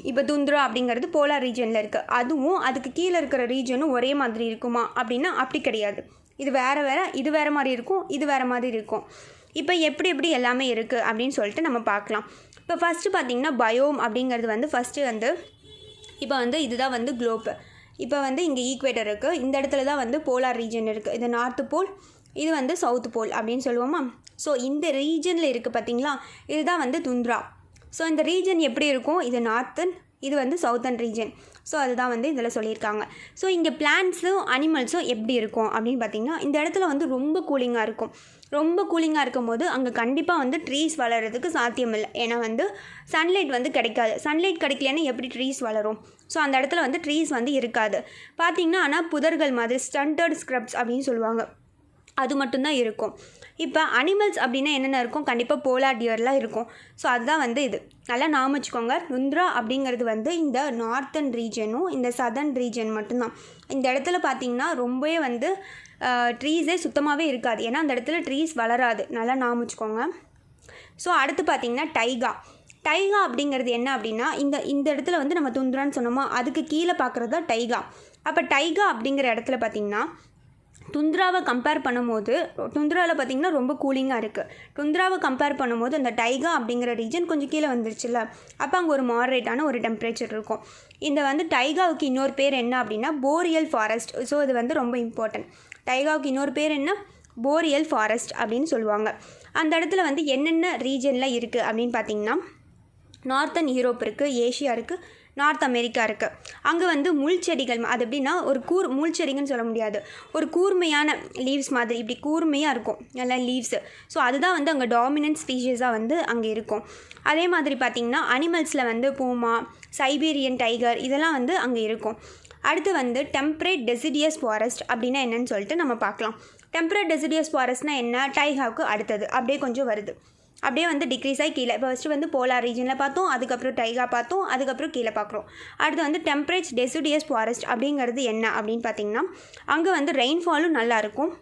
இப்போ துந்த்ரா அப்படிங்கிறது போலார் ரீஜனில் இருக்குது, அதுவும் அதுக்கு கீழே இருக்கிற ரீஜனும் ஒரே மாதிரி இருக்குமா அப்படின்னா அப்படி கிடையாது. இது வேறு இது வேறு மாதிரி இருக்கும், இது வேறு மாதிரி இருக்கும். இப்போ எப்படி எல்லாமே இருக்குது அப்படின்னு சொல்லிட்டு நம்ம பார்க்கலாம். இப்போ ஃபஸ்ட்டு பார்த்திங்கன்னா பயோம் அப்படிங்கிறது வந்து ஃபஸ்ட்டு வந்து இப்போ வந்து இதுதான் வந்து குளோப்பு. இப்போ வந்து இங்கே ஈக்குவேட்டர் இருக்குது, இந்த இடத்துல தான் வந்து போலார் ரீஜன் இருக்குது. இது நார்த்து போல், இது வந்து சவுத்து போல் அப்படின்னு சொல்லுவோமா. ஸோ இந்த ரீஜனில் இருக்குது பார்த்திங்களா, இதுதான் வந்து துந்த்ரா. ஸோ இந்த ரீஜன் எப்படி இருக்கும், இது நார்த்தன், இது வந்து சவுத்தன் ரீஜன். ஸோ அதுதான் வந்து இதில் சொல்லியிருக்காங்க. ஸோ இங்கே பிளான்ட்ஸும் அனிமல்ஸும் எப்படி இருக்கும் அப்படின்னு பார்த்திங்கன்னா, இந்த இடத்துல வந்து ரொம்ப கூலிங்காக இருக்கும். ரொம்ப கூலிங்காக இருக்கும் போது அங்கே கண்டிப்பாக வந்து ட்ரீஸ் வளர்கிறதுக்கு சாத்தியம் இல்லை. ஏன்னா வந்து சன்லைட் வந்து கிடைக்காது. சன்லைட் கிடைக்கலன்னா எப்படி ட்ரீஸ் வளரும்? ஸோ அந்த இடத்துல வந்து ட்ரீஸ் வந்து இருக்காது. பார்த்திங்கன்னா ஆனால் புதர்கள் மாதிரி ஸ்டண்டர்ட் ஸ்க்ரப்ஸ் அப்படின்னு சொல்லுவாங்க, அது மட்டும்தான் இருக்கும். இப்போ அனிமல்ஸ் அப்படின்னா என்னென்ன இருக்கும், கண்டிப்பாக போலார் டியர்லாம் இருக்கும். ஸோ அதுதான் வந்து இது நல்லா ஞாபகம் வச்சுக்கோங்க. துந்த்ரா அப்படிங்கிறது வந்து இந்த நார்த்தன் ரீஜனும் இந்த சதர்ன் ரீஜன் மட்டும்தான். இந்த இடத்துல பார்த்திங்கன்னா ரொம்பவே வந்து ட்ரீஸே சுத்தமாகவே இருக்காது, ஏன்னா அந்த இடத்துல ட்ரீஸ் வளராது. நல்லா ஞாபகம் வச்சுக்கோங்க. ஸோ அடுத்து பார்த்திங்கன்னா டைகா அப்படிங்கிறது என்ன அப்படின்னா, இந்த இடத்துல வந்து நம்ம துந்த்ரான்னு சொன்னோமா, அதுக்கு கீழே பார்க்குறது தான் டைகா. அப்போ டைகா அப்படிங்கிற இடத்துல பார்த்திங்கன்னா துந்த்ராவை கம்பேர் பண்ணும்போது துந்த்ராவில் பார்த்திங்கன்னா ரொம்ப கூலிங்காக இருக்குது. துந்த்ராவை கம்பேர் பண்ணும்போது அந்த டைகா அப்படிங்கிற ரீஜன் கொஞ்சம் கீழே வந்துருச்சுல்ல, அப்போ அங்கே ஒரு மாடரேட்டான ஒரு டெம்பரேச்சர் இருக்கும். இந்த வந்து டைகாவுக்கு இன்னொரு பேர் என்ன அப்படின்னா போரியல் ஃபாரஸ்ட். ஸோ இது வந்து ரொம்ப இம்பார்ட்டன்ட். டைகாவுக்கு இன்னொரு பேர் என்ன, போரியல் ஃபாரஸ்ட் அப்படின்னு சொல்லுவாங்க. அந்த இடத்துல வந்து என்னென்ன ரீஜனில் இருக்குது அப்படின்னு பார்த்திங்கன்னா, நார்த்தன் யூரோப் இருக்குது, ஏஷியா இருக்குது, நார்த் அமெரிக்கா இருக்குது. அங்கே வந்து முள் செடிகள், அது எப்படின்னா ஒரு முள் செடிங்கன்னு சொல்ல முடியாது, ஒரு கூர்மையான லீவ்ஸ் மாதிரி இப்படி கூர்மையாக இருக்கும் நல்லா லீவ்ஸு. ஸோ அதுதான் வந்து அங்கே டாமினன்ட் ஸ்பீஷீஸாக வந்து அங்கே இருக்கும். அதே மாதிரி பார்த்திங்கன்னா அனிமல்ஸில் வந்து பூமா, சைபீரியன் டைகர் இதெல்லாம் வந்து அங்கே இருக்கும். அடுத்து வந்து டெம்பரேட் டெசிடியஸ் ஃபாரஸ்ட் அப்படின்னா என்னன்னு சொல்லிட்டு நம்ம பார்க்கலாம். டெம்பரேட் டெசிடியஸ் ஃபாரஸ்ட்னால் என்ன, டைகாவுக்கு அடுத்தது அப்படியே கொஞ்சம் வருது, அப்படியே வந்து டிக்ரீஸ் ஆகி கீழே. இப்போ ஃபஸ்ட்டு வந்து போலார் ரீஜனில் பார்த்தோம், அதுக்கப்புறம் டைகா பார்த்தோம், அதுக்கப்புறம் கீழே பார்க்குறோம். அடுத்து வந்து டெம்பரேட் டெசிடியஸ் ஃபாரஸ்ட் அப்படிங்கிறது என்ன அப்படின்னு பார்த்திங்கன்னா, அங்கே வந்து ரெயின்ஃபாலும் நல்லாயிருக்கும்,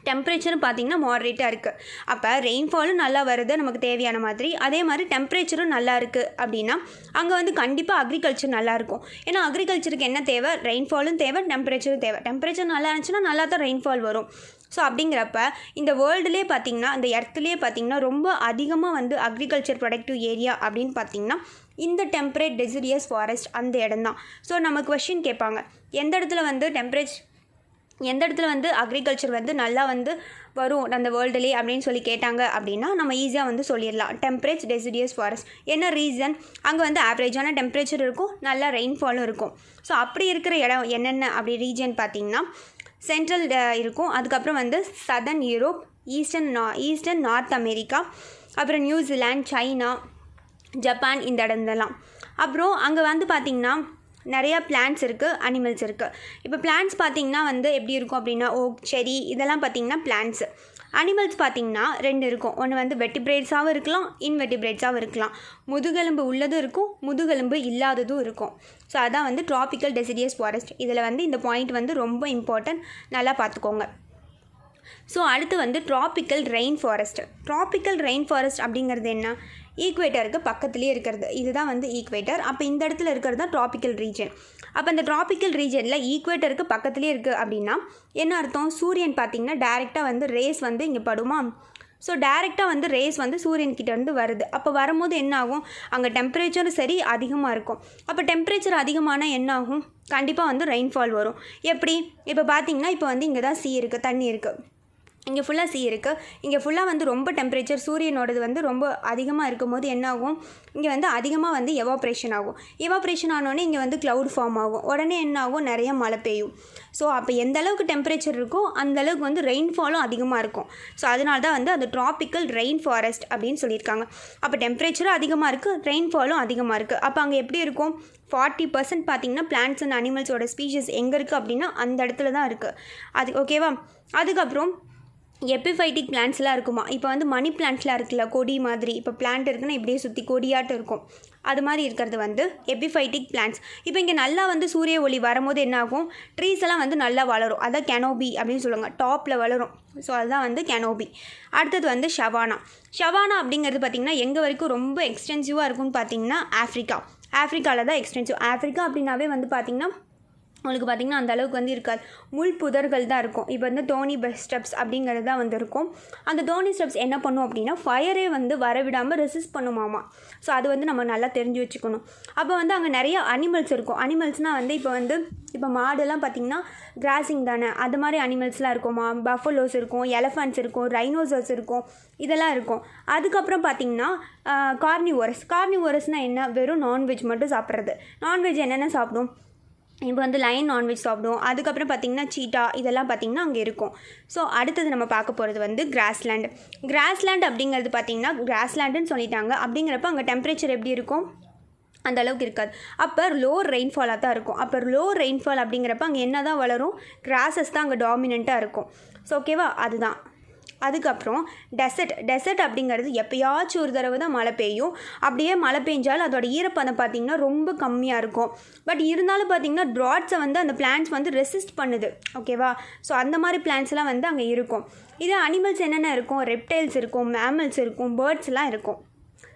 டெம்பரேச்சரும் பார்த்திங்கன்னா மாடரேட்டாக இருக்குது. அப்போ ரெயின்ஃபாலும் நல்லா வருது நமக்கு தேவையான மாதிரி, அதே மாதிரி டெம்பரேச்சரும் நல்லா இருக்குது அப்படின்னா அங்கே வந்து கண்டிப்பாக அக்ரிகல்ச்சர் நல்லாயிருக்கும். ஏன்னா அக்ரிகல்ச்சருக்கு என்ன தேவை, ரெயின்ஃபாலும் தேவை, டெம்பரேச்சரும் தேவை. டெம்பரேச்சர் நல்லா இருந்துச்சுன்னா நல்லா தான் ரெயின்ஃபால் வரும். ஸோ அப்படிங்கிறப்ப இந்த வேர்ல்டுலேயே பார்த்திங்கன்னா, இந்த எர்த்துலேயே பார்த்திங்கன்னா ரொம்ப அதிகமாக வந்து அக்ரிகல்ச்சர் ப்ரொடக்டிவ் ஏரியா அப்படின்னு பார்த்திங்கன்னா இந்த டெம்பரேட் டெசிடியஸ் ஃபாரஸ்ட் அந்த இடம் தான். ஸோ நம்ம கொஸ்டின் கேட்பாங்க, எந்த இடத்துல வந்து அக்ரிகல்ச்சர் வந்து நல்லா வந்து வரும் அந்த வேர்ல்டுலேயே அப்படின்னு சொல்லி கேட்டாங்க அப்படின்னா நம்ம ஈஸியாக வந்து சொல்லிடலாம், டெம்பரேட் டெசிடியஸ் ஃபாரஸ்ட். என்ன ரீசன், அங்கே வந்து ஆவரேஜான டெம்பரேச்சர் இருக்கும், நல்லா ரெயின்ஃபாலும் இருக்கும். ஸோ அப்படி இருக்கிற இடம் என்னென்ன அப்படி ரீஜன் பார்த்திங்கன்னா சென்ட்ரல் இருக்கும், அதுக்கப்புறம் வந்து southern Europe, eastern north America, அப்புறம் நியூசிலாண்ட், சைனா, ஜப்பான் இந்த இடம்லாம். அப்புறம் அங்கே வந்து பார்த்திங்கன்னா நிறையா பிளான்ட்ஸ் இருக்குது, அனிமல்ஸ் இருக்குது. இப்போ பிளான்ட்ஸ் பார்த்திங்கன்னா வந்து எப்படி இருக்கும் அப்படின்னா ஓக், செரி இதெல்லாம் பார்த்திங்கன்னா பிளான்ட்ஸு. அனிமல்ஸ் பார்த்திங்கன்னா ரெண்டு இருக்கும், ஒன்று வந்து வெர்டிபிரேட்ஸாகவும் இருக்கலாம், இன்வெர்டிபிரேட்ஸாகவும் இருக்கலாம். முதுகெலும்பு உள்ளதும் இருக்கும், முதுகெலும்பு இல்லாததும் இருக்கும். ஸோ அதான் வந்து ட்ராபிக்கல் டெசிடியஸ் ஃபாரஸ்ட். இதில் வந்து இந்த பாயிண்ட் வந்து ரொம்ப இம்பார்ட்டன்ட், நல்லா பார்த்துக்கோங்க. ஸோ அடுத்து வந்து tropical rain forest. Tropical rain forest அப்படிங்கிறது என்ன, ஈக்குவேட்டருக்கு பக்கத்துலேயே இருக்கிறது, இதுதான் வந்து ஈக்குவேட்டர். அப்போ இந்த இடத்துல இருக்கிறது தான் ட்ராபிக்கல் ரீஜன். அப்போ இந்த ட்ராபிக்கல் ரீஜனில் ஈக்குவேட்டருக்கு பக்கத்துலேயே இருக்குது அப்படின்னா என்ன அர்த்தம், சூரியன் பார்த்திங்கன்னா டைரெக்டாக வந்து ரேஸ் வந்து இங்கே படுமா. ஸோ டைரெக்டாக வந்து ரேஸ் வந்து சூரியன்கிட்ட வந்து வருது. அப்போ வரும்போது என்ன ஆகும், அங்கே டெம்பரேச்சரும் சரி அதிகமாக இருக்கும். அப்போ டெம்பரேச்சர் அதிகமானால் என்ன ஆகும், கண்டிப்பாக வந்து ரெயின்ஃபால் வரும். எப்படி, இப்போ பார்த்திங்கன்னா இப்போ வந்து இங்கே தான் இருக்குது, தண்ணி இருக்குது, இங்கே ஃபுல்லாக சீ இருக்குது, இங்கே ஃபுல்லாக வந்து ரொம்ப டெம்பரேச்சர் சூரியனோடது வந்து ரொம்ப அதிகமாக இருக்கும் போது என்ன ஆகும், இங்கே வந்து அதிகமாக வந்து எவாப்ரேஷன் ஆகும். எவாப்ரேஷன் ஆனோடனே இங்கே வந்து க்ளவுட் ஃபார்ம் ஆகும், உடனே என்ன ஆகும், நிறைய மழை பெய்யும். ஸோ அப்போ எந்த அளவுக்கு டெம்பரேச்சர் இருக்கோ அந்தளவுக்கு வந்து ரெயின்ஃபாலும் அதிகமாக இருக்கும். ஸோ அதனால தான் வந்து அது ட்ராபிக்கல் ரெயின் ஃபாரஸ்ட் அப்படின்னு சொல்லியிருக்காங்க. அப்போ டெம்பரேச்சரும் அதிகமாக இருக்குது, ரெயின்ஃபாலும் அதிகமாக இருக்குது. அப்போ அங்கே எப்படி இருக்கும், 40% பார்த்திங்கன்னா பிளான்ட்ஸ் அண்ட் அனிமல்ஸோட ஸ்பீஷஸ் எங்கே இருக்குது அப்படின்னா அந்த இடத்துல தான் இருக்குது. அது ஓகேவா. அதுக்கப்புறம் எபிஃபைட்டிக் பிளான்ட்ஸ்லாம் இருக்குமா. இப்போ வந்து மணி பிளான்ட்ஸ்லாம் இருக்குல்ல, கொடி மாதிரி. இப்போ பிளான்ட் இருக்குன்னா இப்படியே சுற்றி கொடியாட்டம் இருக்கும். அது மாதிரி இருக்கிறது வந்து எபிஃபைட்டிக் பிளான்ட்ஸ். இப்போ இங்கே நல்லா வந்து சூரிய ஒளி வரும்போது என்ன ஆகும், ட்ரீஸ் எல்லாம் வந்து நல்லா வளரும். அதான் கெனோபி அப்படின்னு சொல்லுவாங்க, டாப்பில் வளரும். ஸோ அதுதான் வந்து கெனோபி. அடுத்தது வந்து ஷவானா. ஷவானா அப்படிங்கிறது பார்த்திங்கன்னா எங்கே வரைக்கும் ரொம்ப எக்ஸ்டென்சிவாக இருக்கும்னு பார்த்திங்கன்னா ஆஃப்ரிக்காவில் தான் எக்ஸ்டென்சிவ். ஆஃப்ரிக்கா அப்படின்னாவே வந்து பார்த்திங்கன்னா உங்களுக்கு பார்த்திங்கன்னா அந்த அளவுக்கு வந்து இருக்காது, முள் புதர்கள் தான் இருக்கும். இப்போ வந்து டோனி ஸ்டெப்ஸ் அப்படிங்கிறது தான் வந்து இருக்கும். அந்த டோனி ஸ்டெப்ஸ் என்ன பண்ணும் அப்படின்னா ஃபயரே வந்து வரவிடாமல் ரெசிஸ்ட் பண்ணுமாமா. ஸோ அது வந்து நம்ம நல்லா தெரிஞ்சு வச்சுக்கணும். அப்போ வந்து அங்கே நிறைய அனிமல்ஸ் இருக்கும். அனிமல்ஸ்னால் வந்து இப்போ மாடெல்லாம் பார்த்திங்கன்னா கிராசிங் தானே, அது மாதிரி அனிமல்ஸ்லாம் இருக்குமா. பஃபலோஸ் இருக்கும், எலஃபண்ட்ஸ் இருக்கும், ரைனோசர்ஸ் இருக்கும், இதெல்லாம் இருக்கும். அதுக்கப்புறம் பார்த்திங்கன்னா கார்னிவோரஸ்னால் என்ன, வெறும் நான்வெஜ் மட்டும் சாப்பிட்றது. நான்வெஜ் என்னென்ன சாப்பிடும், இப்போ வந்து லைன் நான்வெஜ் சாப்பிடுவோம். அதுக்கப்புறம் பார்த்திங்கன்னா சீட்டா, இதெல்லாம் பார்த்திங்கன்னா அங்கே இருக்கும். ஸோ அடுத்தது நம்ம பார்க்க போகிறது வந்து கிராஸ்லேண்ட் அப்படிங்கிறது பார்த்திங்கன்னா கிராஸ்லேண்டுன்னு சொல்லிட்டாங்க. அப்படிங்கிறப்ப அங்கே டெம்பரேச்சர் எப்படி இருக்கும், அந்த அளவுக்கு இருக்காது. அப்போ லோ ரெயின்ஃபாலாக தான் இருக்கும். அப்போ லோ ரெயின்ஃபால் அப்படிங்கிறப்ப அங்கே என்ன தான் வளரும், கிராஸஸ் தான் அங்கே டாமினண்ட்டாக இருக்கும். ஸோ ஓகேவா, அதுதான். அதுக்கப்புறம் டெசர்ட் அப்படிங்கிறது எப்போயாச்சும் ஒரு தடவை தான் மழை பெய்யும். அப்படியே மழை பெஞ்சாலும் அதோட ஈரப்பதம் பார்த்திங்கன்னா ரொம்ப கம்மியாக இருக்கும். பட் இருந்தாலும் பார்த்திங்கன்னா ட்ராட்ஸை வந்து அந்த பிளான்ட்ஸ் வந்து ரெசிஸ்ட் பண்ணுது. ஓகேவா, ஸோ அந்த மாதிரி பிளான்ட்ஸ்லாம் வந்து அங்கே இருக்கும். இது அனிமல்ஸ் என்னென்ன இருக்கும், ரெப்டைல்ஸ் இருக்கும், மேமல்ஸ் இருக்கும், பேர்ட்ஸ்லாம் இருக்கும்.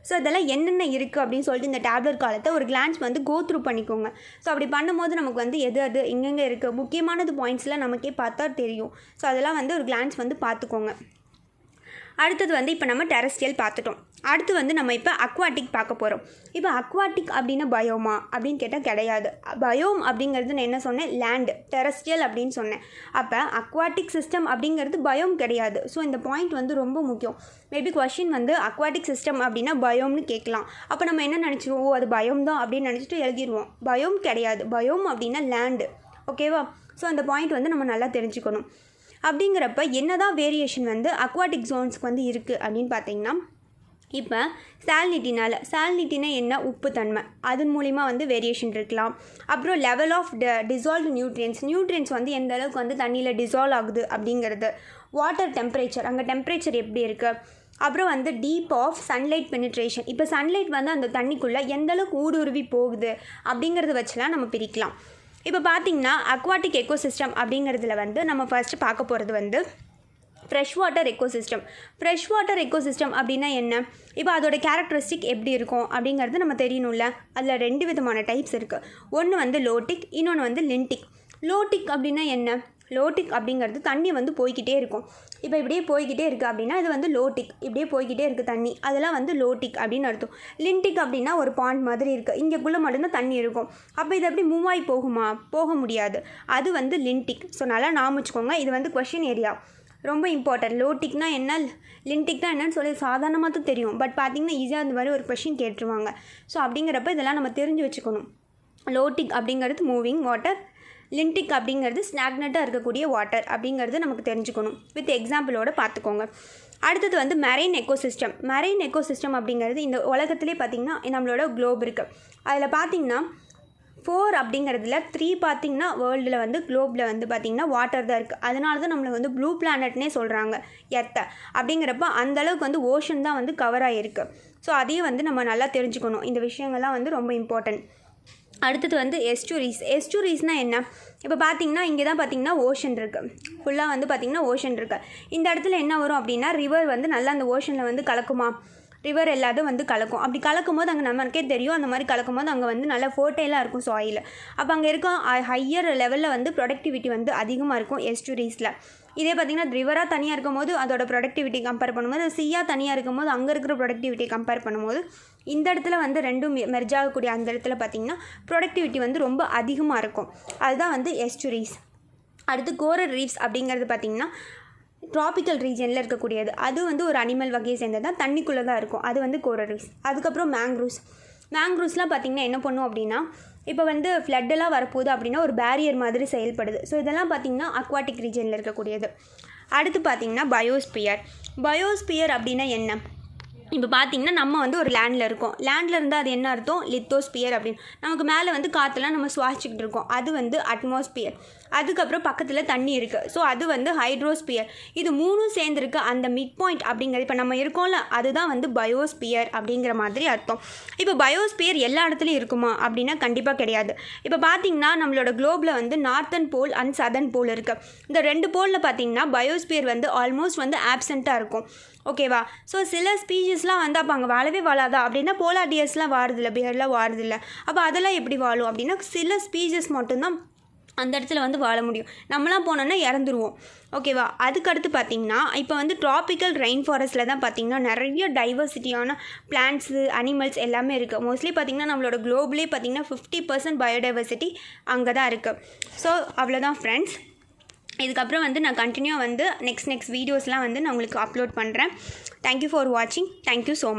ஸோ இதெல்லாம் என்னென்ன இருக்குது அப்படின்னு சொல்லிட்டு இந்த டேப்லெட் காலத்தை ஒரு கிளான்ஸ் வந்து கோ த்ரூ பண்ணிக்கோங்க. ஸோ அப்படி பண்ணும்போது நமக்கு வந்து எது எங்கெங்கே இருக்குது, முக்கியமானது பாயிண்ட்ஸ்லாம் நமக்கே பார்த்தா தெரியும். ஸோ அதெல்லாம் வந்து ஒரு கிளான்ஸ் வந்து பார்த்துக்கோங்க. அடுத்தது வந்து இப்போ நம்ம டெரஸ்ட்ரியல் பார்த்துட்டோம். அடுத்து வந்து நம்ம இப்போ அக்வாட்டிக் பார்க்க போகிறோம். இப்போ அக்வாட்டிக் அப்படின்னா பயோமா அப்படின்னு கேட்டால் கிடையாது. பயோம் அப்படிங்கிறது நான் என்ன சொன்னேன், லேண்டு. டெரஸ்ட்ரியல் அப்படின்னு சொன்னேன். அப்போ அக்வாட்டிக் சிஸ்டம் அப்படிங்கிறது பயோம் கிடையாது. ஸோ இந்த பாயிண்ட் வந்து ரொம்ப முக்கியம். மேபி கொஷின் வந்து அக்வாட்டிக் சிஸ்டம் அப்படின்னா பயோம்னு கேட்கலாம். அப்போ நம்ம என்ன நினச்சிருவோம், அது பயோம் தான் அப்படின்னு நினச்சிட்டு எழுதிடுவோம். பயோம் கிடையாது. பயோம் அப்படின்னா லேண்டு. ஓகேவா, ஸோ அந்த பாயிண்ட் வந்து நம்ம நல்லா தெரிஞ்சுக்கணும். அப்படிங்கிறப்ப என்ன தான் வேரியேஷன் வந்து அக்வாட்டிக் ஜோன்ஸ்க்கு வந்து இருக்குது அப்படின்னு பார்த்தீங்கன்னா, இப்போ சால்னிட்டினா என்ன, உப்பு தன்மை, அதன் மூலிமா வந்து வேரியேஷன் இருக்கலாம். அப்புறம் லெவல் ஆஃப் டிசால்வ்டு நியூட்ரியன்ஸ் வந்து எந்த அளவுக்கு வந்து தண்ணியில் டிசால்வ் ஆகுது அப்படிங்கிறது. வாட்டர் டெம்பரேச்சர், அங்கே டெம்பரேச்சர் எப்படி இருக்குது. அப்புறம் வந்து டீப் ஆஃப் சன்லைட் பெனிட்ரேஷன், இப்போ சன்லைட் வந்து அந்த தண்ணிக்குள்ளே எந்த அளவுக்கு ஊடுருவி போகுது அப்படிங்கிறத வச்சுலாம் நம்ம பிரிக்கலாம். இப்போ பார்த்திங்கன்னா அக்வாட்டிக் எக்கோசிஸ்டம் அப்படிங்கிறதுல வந்து நம்ம ஃபஸ்ட்டு பார்க்க போகிறது வந்து ஃப்ரெஷ் வாட்டர் எக்கோசிஸ்டம் அப்படின்னா என்ன, இப்போ அதோட கேரக்டரிஸ்டிக் எப்படி இருக்கும் அப்படிங்கிறது நம்ம தெரியணும்ல. அதில் 2 விதமான டைப்ஸ் இருக்குது. ஒன்று வந்து லோட்டிக், இன்னொன்று வந்து லின்டிக். லோட்டிக் அப்படின்னா என்ன, லோட்டிக் அப்படிங்கிறது தண்ணி வந்து போய்கிட்டே இருக்கும். இப்போ இப்படியே போய்கிட்டே இருக்குது அப்படின்னா இது வந்து லோட்டிக். இப்படியே போய்கிட்டே இருக்குது தண்ணி, அதெல்லாம் வந்து லோட்டிக் அப்படின்னு அர்த்தம். லின்டிக் அப்படின்னா ஒரு பாண்ட் மாதிரி இருக்குது, இங்கேக்குள்ளே மட்டும்தான் தண்ணி இருக்கும். அப்போ இது எப்படி மூவ் ஆகி போகுமா, போக முடியாது. அது வந்து லின்டிக். ஸோ நல்லா ஞாபகம் வச்சுக்கோங்க, இது வந்து கொஷின் ஏரியா ரொம்ப இம்பார்ட்டன்ட். லோட்டிக்னா என்ன, லின்டிக்னா என்னன்னு சொல்லி சாதாரணமாக தான் தெரியும். பட் பார்த்திங்கன்னா ஈஸியாக அந்த மாதிரி ஒரு கொஷின் கேட்டுருவாங்க. ஸோ அப்படிங்கிறப்ப இதெல்லாம் நம்ம தெரிஞ்சு வச்சுக்கணும். லோட்டிக் அப்படிங்கிறது மூவிங் வாட்டர், லின்டிக் அப்படிங்கிறது ஸ்டாக்னட்டாக இருக்கக்கூடிய வாட்டர் அப்படிங்கிறது நமக்கு தெரிஞ்சுக்கணும். வித் எக்ஸாம்பிளோடு பார்த்துக்கோங்க. அடுத்தது வந்து மெரைன் எக்கோசிஸ்டம் அப்படிங்கிறது இந்த உலகத்திலே பார்த்திங்கன்னா நம்மளோட குளோப் இருக்குது. அதில் பார்த்திங்கன்னா 4 அப்படிங்கிறதுல 3 பார்த்திங்கன்னா வேர்ல்டில் வந்து குளோபில் வந்து பார்த்திங்கன்னா வாட்டர் தான் இருக்குது. அதனால தான் நம்மளை வந்து ப்ளூ பிளானட்னே சொல்கிறாங்க எர்த்தை. அப்படிங்கிறப்ப அந்தளவுக்கு வந்து ஓஷன் தான் வந்து கவர் ஆகிருக்கு. ஸோ அதையும் வந்து நம்ம நல்லா தெரிஞ்சுக்கணும். இந்த விஷயங்கள்லாம் வந்து ரொம்ப இம்பார்ட்டன்ட். அடுத்தது வந்து எஸ்டூரிஸ்னால் என்ன, இப்போ பார்த்திங்கன்னா இங்கே தான் பார்த்திங்கன்னா ஓஷன் இருக்குது, ஃபுல்லாக வந்து பார்த்திங்கன்னா ஓஷன் இருக்குது. இந்த இடத்துல என்ன வரும் அப்படின்னா ரிவர் வந்து நல்லா அந்த ஓஷனில் வந்து கலக்குமா, ரிவர் எல்லாத்தையும் வந்து கலக்கும். அப்படி கலக்கும் போது அங்கே நமக்கே தெரியும், அந்த மாதிரி கலக்கும் போது அங்கே வந்து நல்லா ஃபர்டைலாக இருக்கும் சாயில். அப்போ அங்கே இருக்க ஹையர் லெவலில் வந்து ப்ரொடக்டிவிட்டி வந்து அதிகமாக இருக்கும் எஸ்டூரிஸில். இதே பார்த்திங்கன்னா ரிவராக தனியாக இருக்கும் போது அதோட ப்ரொடக்டிவிட்டி கம்பேர் பண்ணும்போது, சீயாக தனியாக இருக்கும் போது அங்கே இருக்கிற ப்ரொடக்டிவிட்டி கம்பேர் பண்ணும்போது இந்த இடத்துல வந்து ரெண்டும் மெர்ஜ் ஆகக்கூடிய அந்த இடத்துல பார்த்திங்கன்னா ப்ரொடக்டிவிட்டி வந்து ரொம்ப அதிகமாக இருக்கும். அதுதான் வந்து எஸ்டூரிஸ். அடுத்து கோரல் ரீஃப்ஸ் அப்படிங்கிறது பார்த்திங்கன்னா ட்ராபிக்கல் ரீஜனில் இருக்கக்கூடியது. அது வந்து ஒரு அனிமல் வகையை சேர்ந்தது தான், தண்ணிக்குள்ளே தான் இருக்கும். அது வந்து கோரல் ரீஃப்ஸ். அதுக்கப்புறம் மேங்க்ரூவ்ஸ்லாம் பார்த்திங்கன்னா என்ன பண்ணும் அப்படின்னா, இப்போ வந்து ஃப்ளட்டெல்லாம் வரப்போகுது அப்படின்னா ஒரு பேரியர் மாதிரி செயல்படுது. ஸோ இதெல்லாம் பார்த்திங்கன்னா அக்வாட்டிக் ரீஜனில் இருக்கக்கூடியது. அடுத்து பார்த்திங்கன்னா பயோஸ்பியர் அப்படின்னா என்ன, இப்போ பார்த்திங்கன்னா நம்ம வந்து ஒரு லேண்டில் இருக்கோம். லேண்டில் இருந்தால் அது என்ன அர்த்தம், லித்தோஸ்பியர் அப்படின்னு. நமக்கு மேலே வந்து காற்றெல்லாம் நம்ம சுவாசிச்சுக்கிட்டு இருக்கோம், அது வந்து அட்மாஸ்பியர். அதுக்கப்புறம் பக்கத்தில் தண்ணி இருக்குது. ஸோ அது வந்து ஹைட்ரோஸ்பியர். இது 3ம் சேர்ந்துருக்கு அந்த மிட் பாயிண்ட் அப்படிங்கிறது இப்போ நம்ம இருக்கோம்ல, அதுதான் வந்து பயோஸ்பியர் அப்படிங்கிற மாதிரி அர்த்தம். இப்போ பயோஸ்பியர் எல்லா இடத்துலையும் இருக்குமா அப்படின்னா கண்டிப்பாக கிடையாது. இப்போ பார்த்திங்கன்னா நம்மளோட குளோபில் வந்து நார்த்தன் போல் அண்ட் சதர்ன் போல் இருக்குது. இந்த 2 போலில் பார்த்திங்கன்னா பயோஸ்பியர் வந்து ஆல்மோஸ்ட் வந்து ஆப்சண்ட்டாக இருக்கும். ஓகேவா? ஸோ சில ஸ்பீஷஸ்லாம் வந்து அப்போ அங்கே வாழவே வாழாதா அப்படின்னா போலார் டியர்ஸ்லாம் வாழுதில்ல, பியர்லாம் வாழுதில்ல. அப்போ அதெல்லாம் எப்படி வாழும் அப்படின்னா சில ஸ்பீஷஸ் மட்டும்தான் அந்த இடத்துல வந்து வாழ முடியும். நம்மளாம் போனோன்னா இறந்துருவோம். ஓகேவா? அதுக்கடுத்து பார்த்திங்கன்னா இப்போ வந்து ட்ராபிக்கல் ரெயின் ஃபாரஸ்ட்டில் தான் பார்த்திங்கன்னா நிறைய டைவர்சிட்டியான பிளான்ட்ஸு அனிமல்ஸ் எல்லாமே இருக்குது. மோஸ்ட்லி பார்த்திங்கன்னா நம்மளோட குளோப்லேயே பார்த்திங்கன்னா 50% பயோடைவர்சிட்டி அங்கே தான் இருக்குது. ஸோ அவ்வளோதான் ஃப்ரெண்ட்ஸ். இதுக்கப்புறம் வந்து நான் கண்டினியூ வந்து நெக்ஸ்ட் வீடியோஸ்லாம் வந்து நான் உங்களுக்கு அப்லோட் பண்ணுறேன். தேங்க்யூ ஃபார் வாட்சிங். Thank you so much.